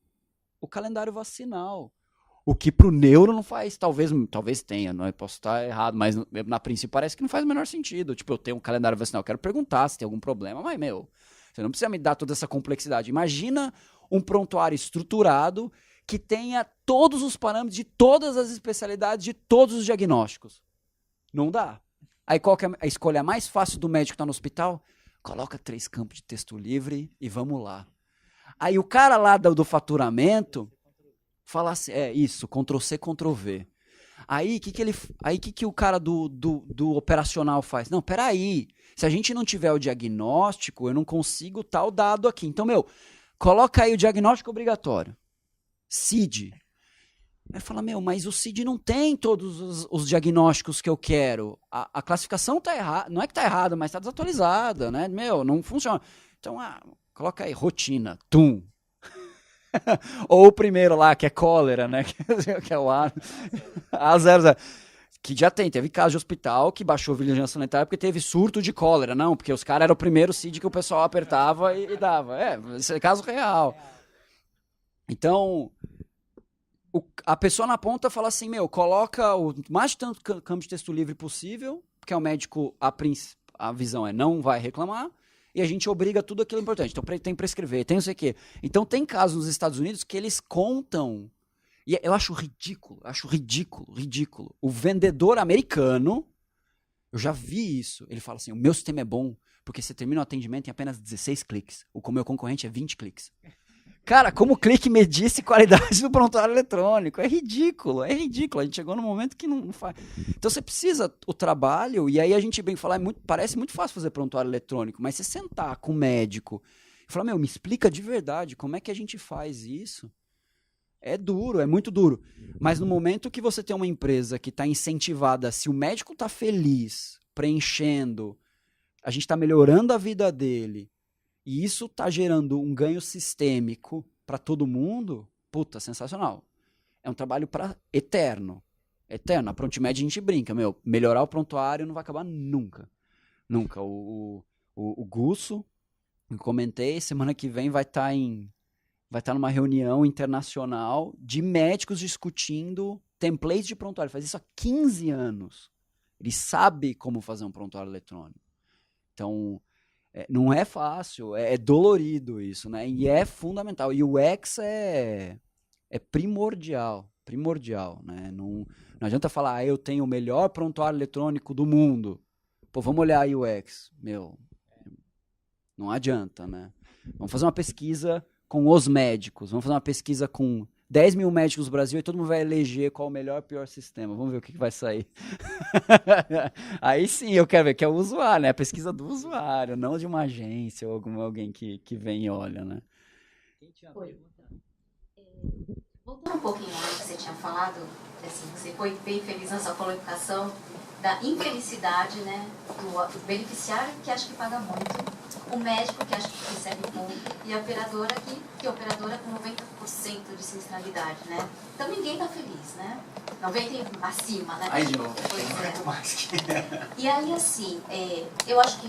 o calendário vacinal. O que para o neuro não faz, talvez tenha, não, eu posso estar errado, mas na princípio parece que não faz o menor sentido. Tipo, eu tenho um calendário vacinal, eu quero perguntar se tem algum problema, mas, você não precisa me dar toda essa complexidade. Imagina um prontuário estruturado que tenha todos os parâmetros de todas as especialidades, de todos os diagnósticos. Não dá. Aí qual que é a escolha mais fácil do médico que está no hospital? Coloca 3 campos de texto livre e vamos lá. Aí o cara lá do faturamento fala assim, isso, Ctrl+C, Ctrl+V. Aí o que o cara do operacional faz? Não, peraí, se a gente não tiver o diagnóstico, eu não consigo tal dado aqui. Então, coloca aí o diagnóstico obrigatório. CID. Aí fala, mas o CID não tem todos os diagnósticos que eu quero. A classificação tá errada, não é que tá errada, mas tá desatualizada, né? Não funciona. Então, coloca aí, rotina, Ou o primeiro lá, que é cólera, né? Que é o A00. Que já teve caso de hospital que baixou a vigilância sanitária porque teve surto de cólera. Não, porque os caras eram o primeiro CID que o pessoal apertava e dava. Esse é caso real. Então, a pessoa na ponta fala assim, coloca o mais de tanto campo de texto livre possível, porque o médico, a visão não vai reclamar, e a gente obriga tudo aquilo importante. Então, tem que prescrever, tem não sei o quê. Então, tem casos nos Estados Unidos que eles contam, e eu acho ridículo. O vendedor americano, eu já vi isso, ele fala assim, o meu sistema é bom, porque você termina o atendimento em apenas 16 cliques. O meu concorrente é 20 cliques. Cara, como o clique medisse qualidade do prontuário eletrônico? É ridículo. A gente chegou num momento que não faz. Então você precisa o trabalho, e aí a gente bem falar, parece muito fácil fazer prontuário eletrônico, mas você sentar com o médico e falar, me explica de verdade como é que a gente faz isso. É duro, é muito duro. Mas no momento que você tem uma empresa que está incentivada, se o médico está feliz, preenchendo, a gente está melhorando a vida dele, e isso tá gerando um ganho sistêmico para todo mundo, sensacional. É um trabalho eterno. A Prontimed a gente brinca, melhorar o prontuário não vai acabar nunca. Nunca. O Gusso, eu comentei, semana que vem vai estar numa reunião internacional de médicos discutindo templates de prontuário. Faz isso há 15 anos. Ele sabe como fazer um prontuário eletrônico. Então, não é fácil, é dolorido isso, né? E é fundamental. E o UX é primordial, né? Não adianta falar, eu tenho o melhor prontuário eletrônico do mundo. Vamos olhar a UX. Não adianta, né? Vamos fazer uma pesquisa com os médicos, vamos fazer uma pesquisa com 10 mil médicos no Brasil e todo mundo vai eleger qual o melhor e pior sistema. Vamos ver o que vai sair. Aí sim, eu quero ver que é o usuário, né? A pesquisa do usuário, não de uma agência ou alguém que vem e olha, né? Oi. Voltando um pouquinho ao que você tinha falado, assim, você foi bem feliz na sua colocação da infelicidade, né, do beneficiário que acha que paga muito, o médico que acha que recebe pouco e a operadora que é operadora com 90% de sinistralidade, né? Então ninguém está feliz, né? 90 acima, né? Aí de novo, pois tem muito mais que... E aí, assim, eu acho que,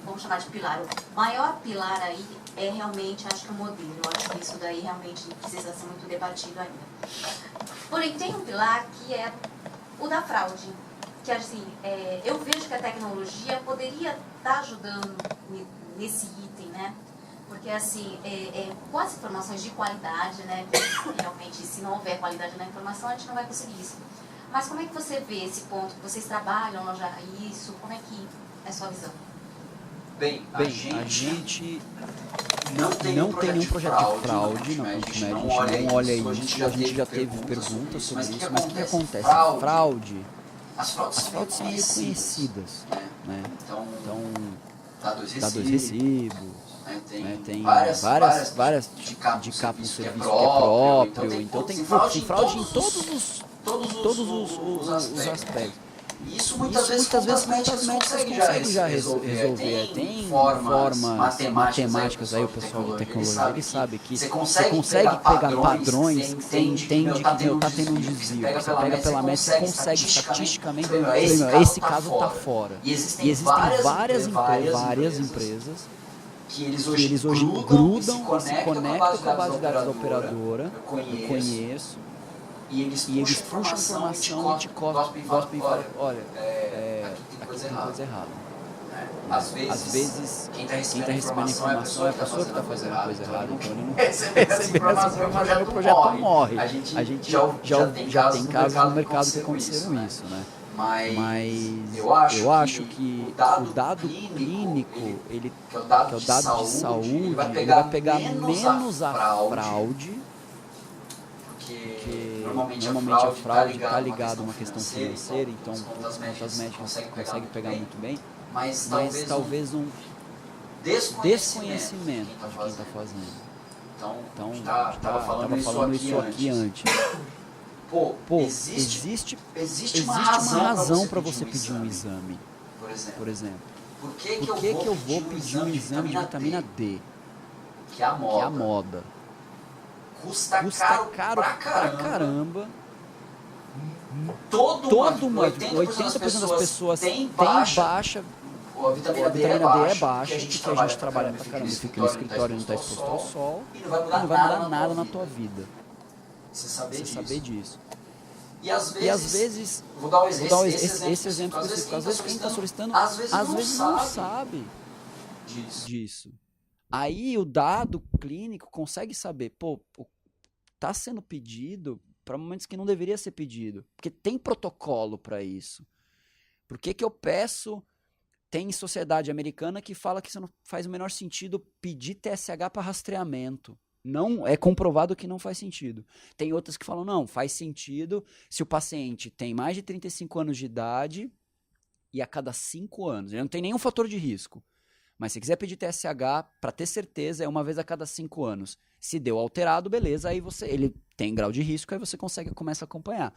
vamos chamar de pilar, o maior pilar aí é realmente, acho que o modelo. Eu acho que isso daí realmente precisa ser muito debatido ainda. Porém, tem um pilar que é o da fraude. Que, assim, eu vejo que a tecnologia poderia estar ajudando nesse item, né? Porque, assim, com as informações de qualidade, né? Realmente, se não houver qualidade na informação, a gente não vai conseguir isso. Mas como é que você vê esse ponto? Vocês trabalham já isso? Como é que é a sua visão? Bem, a gente não tem nenhum projeto de fraude na Conte Med, a gente não olha isso, a gente já teve perguntas sobre isso, mas o que acontece? Fraude, as fraudes são meio conhecidas, né? Então, dá dois recibos, né? Tem várias de capa um serviço que é próprio, então tem fraude em todos os aspectos. Isso muitas vezes contas médicas conseguem já resolver. Tem formas matemáticas aí, o pessoal de tecnologia, ele sabe que você consegue pegar padrões, você entende que está tendo um desvio. Você pega pela métrica, você consegue estatisticamente, esse caso está fora. E existem várias empresas que eles hoje grudam e se conectam com a base de dados da operadora, eu conheço. E eles puxam informação e te cospem e falam, olha, aqui tem coisa errada. Às vezes, quem está recebendo a informação é a pessoa que está fazendo a coisa errada, então ele não recebe essa informação e o projeto morre. A gente já tem casos no mercado que aconteceram isso, né? Mas eu acho que o dado clínico, que é o dado de saúde, ele vai pegar menos a fraude, porque normalmente a fraude está ligada a uma questão financeira, então contas médicas consegue pegar muito bem, mas talvez um desconhecimento de quem está fazendo. Então, estava falando isso aqui antes. Pô, existe uma razão para você pedir um exame, por exemplo. Por que eu vou pedir um exame de vitamina D? Que é a moda. Custa caro pra caramba. Todo mundo, 80% das pessoas tem baixa. A vitamina D é baixa, porque a gente trabalha pra caramba, fica no escritório e não está exposto ao sol, e não vai mudar nada na tua vida. Você saber disso. E às vezes, vou dar esse exemplo específico, às vezes quem está solicitando, às vezes não sabe disso. Aí o dado clínico consegue saber, tá sendo pedido para momentos que não deveria ser pedido, porque tem protocolo para isso. Por que eu peço? Tem sociedade americana que fala que isso não faz o menor sentido pedir TSH para rastreamento. Não é comprovado que não faz sentido. Tem outras que falam, não, faz sentido se o paciente tem mais de 35 anos de idade e a cada 5 anos. Ele não tem nenhum fator de risco. Mas se quiser pedir TSH, para ter certeza, é uma vez a cada 5 anos. Se deu alterado, beleza, aí ele tem grau de risco, aí você começa a acompanhar.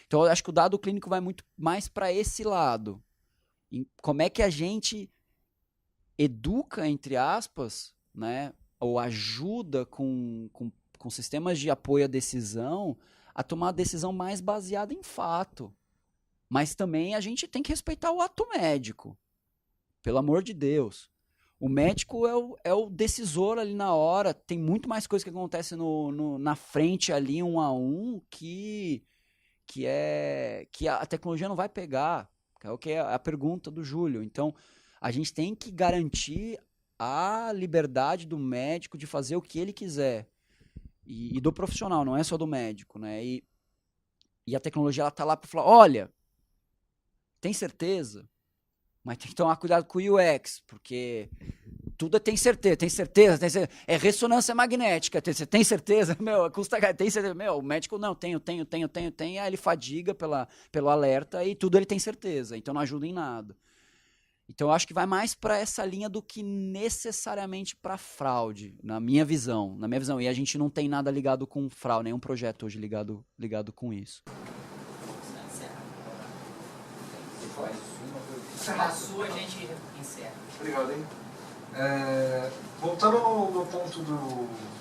Então, eu acho que o dado clínico vai muito mais para esse lado. Como é que a gente educa, entre aspas, né, ou ajuda com sistemas de apoio à decisão, a tomar a decisão mais baseada em fato. Mas também a gente tem que respeitar o ato médico. Pelo amor de Deus. O médico é o decisor ali na hora. Tem muito mais coisa que acontece na frente ali, 1 a 1, que a tecnologia não vai pegar. É o que é a pergunta do Júlio. Então, a gente tem que garantir a liberdade do médico de fazer o que ele quiser. E do profissional, não é só do médico, né? E a tecnologia está lá para falar, olha, tem certeza? Mas tem que tomar cuidado com o UX, porque tudo tem certeza. É ressonância magnética, tem certeza? Meu, custa, tem certeza? Meu, o médico, não, tenho. Aí ele fadiga pelo alerta e tudo ele tem certeza, então não ajuda em nada. Então eu acho que vai mais para essa linha do que necessariamente para fraude, na minha visão. E a gente não tem nada ligado com fraude, nenhum projeto hoje ligado com isso. A sua a gente encerra. Obrigado, hein? Voltando no ponto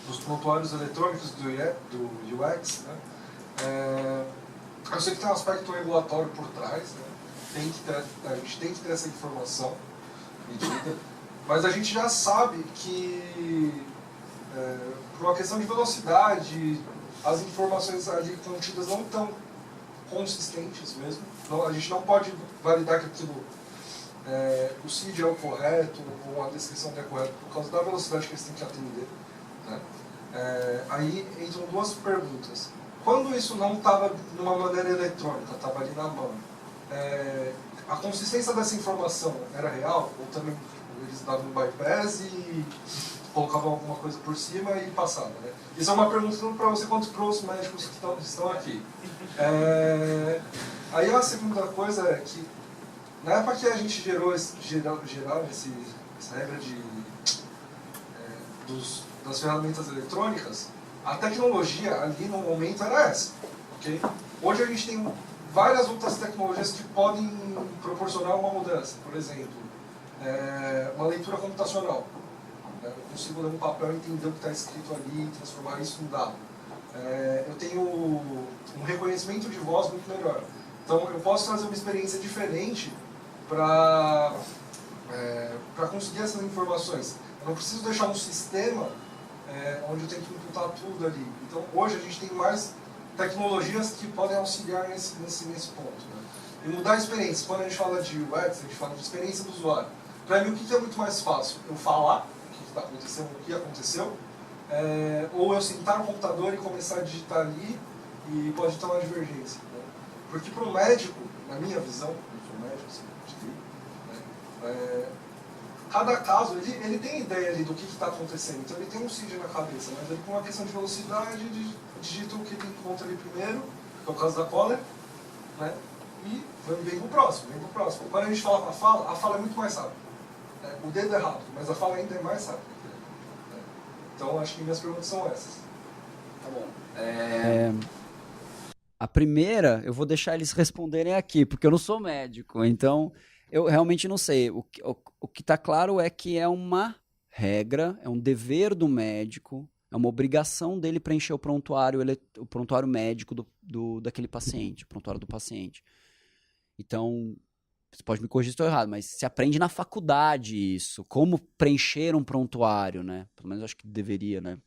dos prontuários eletrônicos do UX, né? Eu sei que tem um aspecto regulatório por trás, né? A gente tem que ter essa informação medida, mas a gente já sabe que, por uma questão de velocidade, as informações ali contidas não estão consistentes mesmo. Então, a gente não pode validar que aquilo, o CID é o correto, ou a descrição é correta, por causa da velocidade que eles têm que atender. Né? Aí entram duas perguntas. Quando isso não estava de uma maneira eletrônica, estava ali na mão, a consistência dessa informação era real? Ou também eles davam um bypass e colocavam alguma coisa por cima e passavam? Né? Isso é uma pergunta tanto para você quanto para os médicos que estão aqui. Aí a segunda coisa é que, na época que a gente gerou essa regra das ferramentas eletrônicas, a tecnologia ali no momento era essa. Okay? Hoje a gente tem várias outras tecnologias que podem proporcionar uma mudança. Por exemplo, uma leitura computacional. Eu consigo ler um papel e entender o que está escrito ali e transformar isso em dado. Eu tenho um reconhecimento de voz muito melhor. Então eu posso trazer uma experiência diferente para conseguir essas informações. Eu não preciso deixar um sistema onde eu tenho que imputar tudo ali. Então hoje a gente tem mais tecnologias que podem auxiliar nesse ponto. Né? E mudar a experiência. Quando a gente fala de UX, a gente fala de experiência do usuário. Para mim, o que é muito mais fácil? Eu falar o que está acontecendo, o que aconteceu, ou eu sentar no computador e começar a digitar ali e pode ter uma divergência. Né? Porque para o médico, na minha visão, eu sou médico, assim, cada caso, ele tem ideia ali do que está acontecendo. Então ele tem um CID na cabeça, mas ele, com uma questão de velocidade, digita o que ele encontra ali primeiro, que é o caso da cólera, né? E vem pro próximo. Quando a gente fala a fala é muito mais rápida. O dedo é rápido, mas a fala ainda é mais rápida. Então acho que minhas perguntas são essas. Tá bom. A primeira, eu vou deixar eles responderem aqui, porque eu não sou médico, então eu realmente não sei. O que está claro é que é uma regra, é um dever do médico, é uma obrigação dele preencher o prontuário médico daquele paciente, o prontuário do paciente. Então, você pode me corrigir se estou errado, mas se aprende na faculdade isso, como preencher um prontuário, né? Pelo menos eu acho que deveria, né?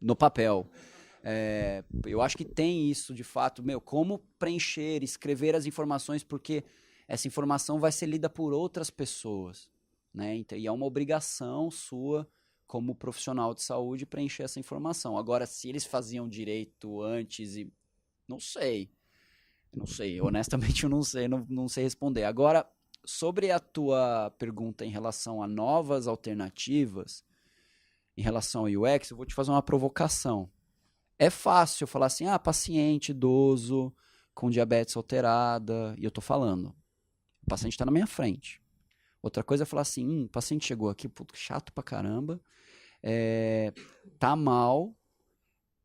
No papel. Eu acho que tem isso, de fato, como preencher, escrever as informações, porque essa informação vai ser lida por outras pessoas, né? Então, e é uma obrigação sua, como profissional de saúde, preencher essa informação. Agora, se eles faziam direito antes não sei, honestamente eu não sei responder. Agora, sobre a tua pergunta em relação a novas alternativas, em relação ao UX, eu vou te fazer uma provocação. É fácil falar assim, paciente idoso, com diabetes alterada, e eu tô falando, o paciente está na minha frente. Outra coisa é falar assim, o paciente chegou aqui, puto, chato pra caramba, tá mal,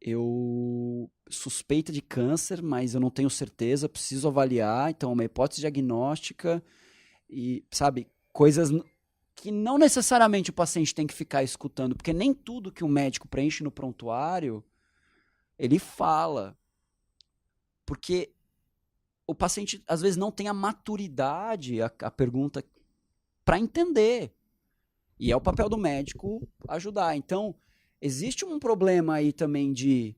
eu suspeita de câncer, mas eu não tenho certeza, preciso avaliar, então uma hipótese diagnóstica e, sabe, coisas que não necessariamente o paciente tem que ficar escutando, porque nem tudo que o médico preenche no prontuário, ele fala, porque o paciente às vezes não tem a maturidade, a pergunta, para entender. E é o papel do médico ajudar. Então, existe um problema aí também de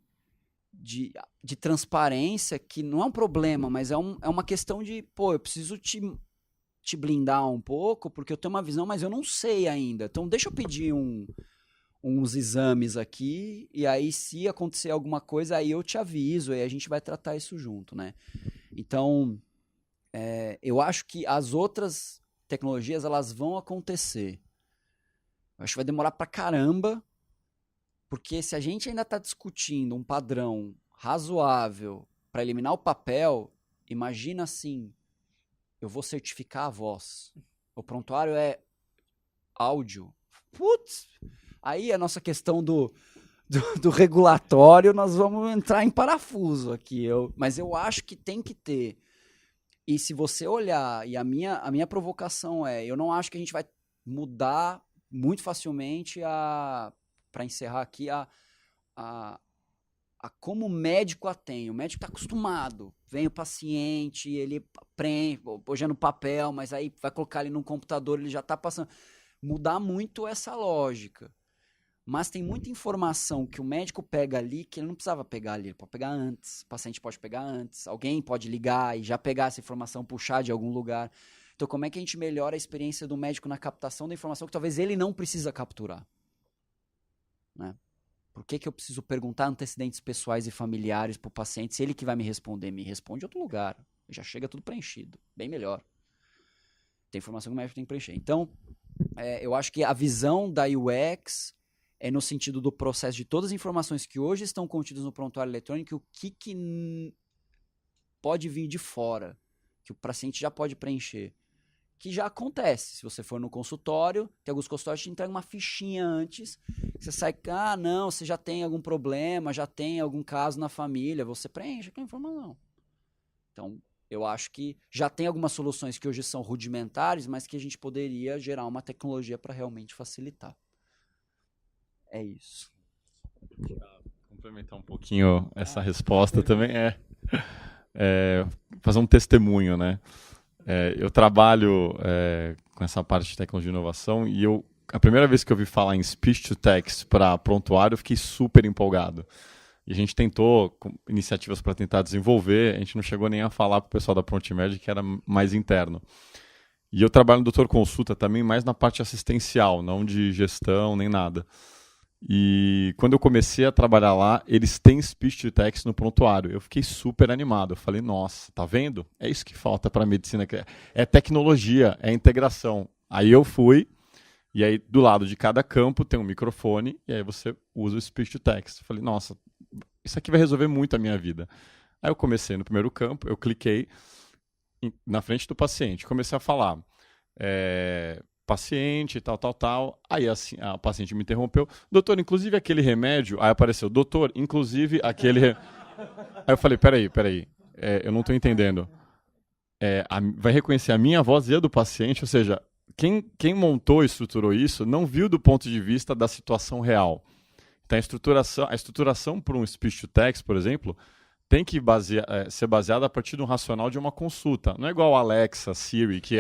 transparência, que não é um problema, mas é uma questão de, eu preciso te blindar um pouco, porque eu tenho uma visão, mas eu não sei ainda. Então, deixa eu pedir uns exames aqui, e aí se acontecer alguma coisa, aí eu te aviso, e a gente vai tratar isso junto, né? Então, eu acho que as outras tecnologias, elas vão acontecer. Eu acho que vai demorar pra caramba, porque se a gente ainda está discutindo um padrão razoável para eliminar o papel, imagina assim, eu vou certificar a voz. o prontuário é áudio. Putz! Aí a nossa questão do regulatório, nós vamos entrar em parafuso aqui. Mas eu acho que tem que ter. E se você olhar, e a minha provocação eu não acho que a gente vai mudar muito facilmente para encerrar aqui, a como o médico atende. O médico está acostumado. Vem o paciente, ele preenche, hoje é no papel, mas aí vai colocar ele num computador, ele já está passando. Mudar muito essa lógica. Mas tem muita informação que o médico pega ali que ele não precisava pegar ali, ele pode pegar antes, o paciente pode pegar antes, alguém pode ligar e já pegar essa informação, puxar de algum lugar. Então, como é que a gente melhora a experiência do médico na captação da informação que talvez ele não precisa capturar? Né? Por que eu preciso perguntar antecedentes pessoais e familiares para o paciente se ele que vai me responder? Me responde em outro lugar, já chega tudo preenchido, bem melhor. Tem informação que o médico tem que preencher. Então, eu acho que a visão da UX é no sentido do processo de todas as informações que hoje estão contidas no prontuário eletrônico, o que pode vir de fora, que o paciente já pode preencher. Que já acontece. Se você for no consultório, tem alguns consultórios que te entregam uma fichinha antes, você sai, não, você já tem algum problema, já tem algum caso na família, você preenche aquela informação. Então, eu acho que já tem algumas soluções que hoje são rudimentares, mas que a gente poderia gerar uma tecnologia para realmente facilitar. É isso. Complementar um pouquinho essa resposta também fazer um testemunho, né? Eu trabalho com essa parte de tecnologia e inovação e a primeira vez que eu ouvi falar em speech to text para prontuário, eu fiquei super empolgado. E a gente tentou iniciativas para tentar desenvolver, a gente não chegou nem a falar para o pessoal da Prontimed, que era mais interno. E eu trabalho no Doutor Consulta também, mais na parte assistencial, não de gestão nem nada. E quando eu comecei a trabalhar lá, eles têm speech to text no prontuário. Eu fiquei super animado. Eu falei, nossa, tá vendo? É isso que falta para a medicina. É tecnologia, é integração. Aí eu fui, e aí do lado de cada campo tem um microfone, e aí você usa o speech to text. Eu falei, nossa, isso aqui vai resolver muito a minha vida. Aí eu comecei no primeiro campo, eu cliquei na frente do paciente, comecei a falar... paciente, tal. Aí assim, a paciente me interrompeu. Doutor, inclusive aquele remédio... Aí apareceu, doutor, inclusive aquele... Aí eu falei, peraí. Eu não estou entendendo. Vai reconhecer a minha voz e a do paciente? Ou seja, quem montou e estruturou isso não viu do ponto de vista da situação real. Então a estruturação para um speech to text, por exemplo, tem que ser baseada a partir de um racional de uma consulta. Não é igual Alexa, Siri, que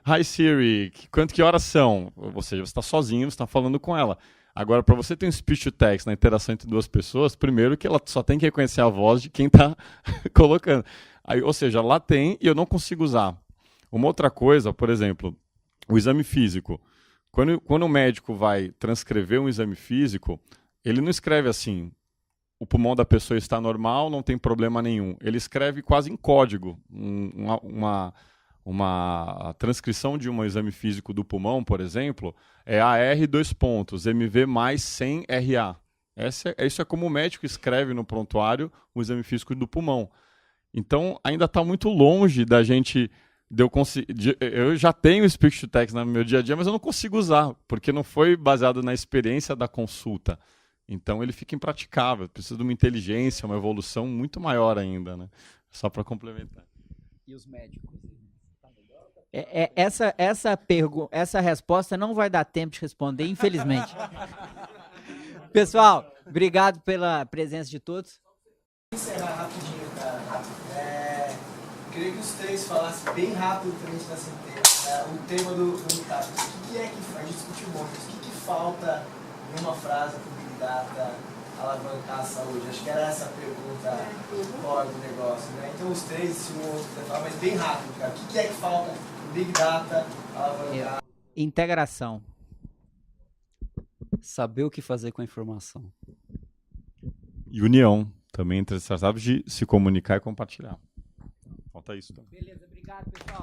Hi Siri, que horas são? Ou seja, você está sozinho, você está falando com ela. Agora, para você ter um speech to text na interação entre duas pessoas, primeiro que ela só tem que reconhecer a voz de quem está colocando. Aí, ou seja, lá tem e eu não consigo usar. Uma outra coisa, por exemplo, o exame físico. Quando o médico vai transcrever um exame físico, ele não escreve assim, o pulmão da pessoa está normal, não tem problema nenhum. Ele escreve quase em código, uma transcrição de um exame físico do pulmão, por exemplo, é AR : MV mais 100 RA. Isso é como o médico escreve no prontuário o exame físico do pulmão. Então, ainda está muito longe da gente... Eu já tenho speech to text no meu dia a dia, mas eu não consigo usar, porque não foi baseado na experiência da consulta. Então, ele fica impraticável. Precisa de uma inteligência, uma evolução muito maior ainda, né? Só para complementar. E os médicos? Essa resposta não vai dar tempo de responder, infelizmente. Pessoal, obrigado pela presença de todos. Vou encerrar rapidinho, cara. Queria que os três falassem bem rápido também na sentença. O tema do Meetup. O que é que a gente discutiu muito? O que falta numa frase para o Big Data alavancar a saúde? Acho que era essa a pergunta fora do negócio, né? Então os três, se um outro quiser falar, mas bem rápido, cara. O que é que falta no Big Data alavancar? Integração. Saber o que fazer com a informação. E união também entre as startups de se comunicar e compartilhar. Falta isso também. Beleza, obrigado, pessoal.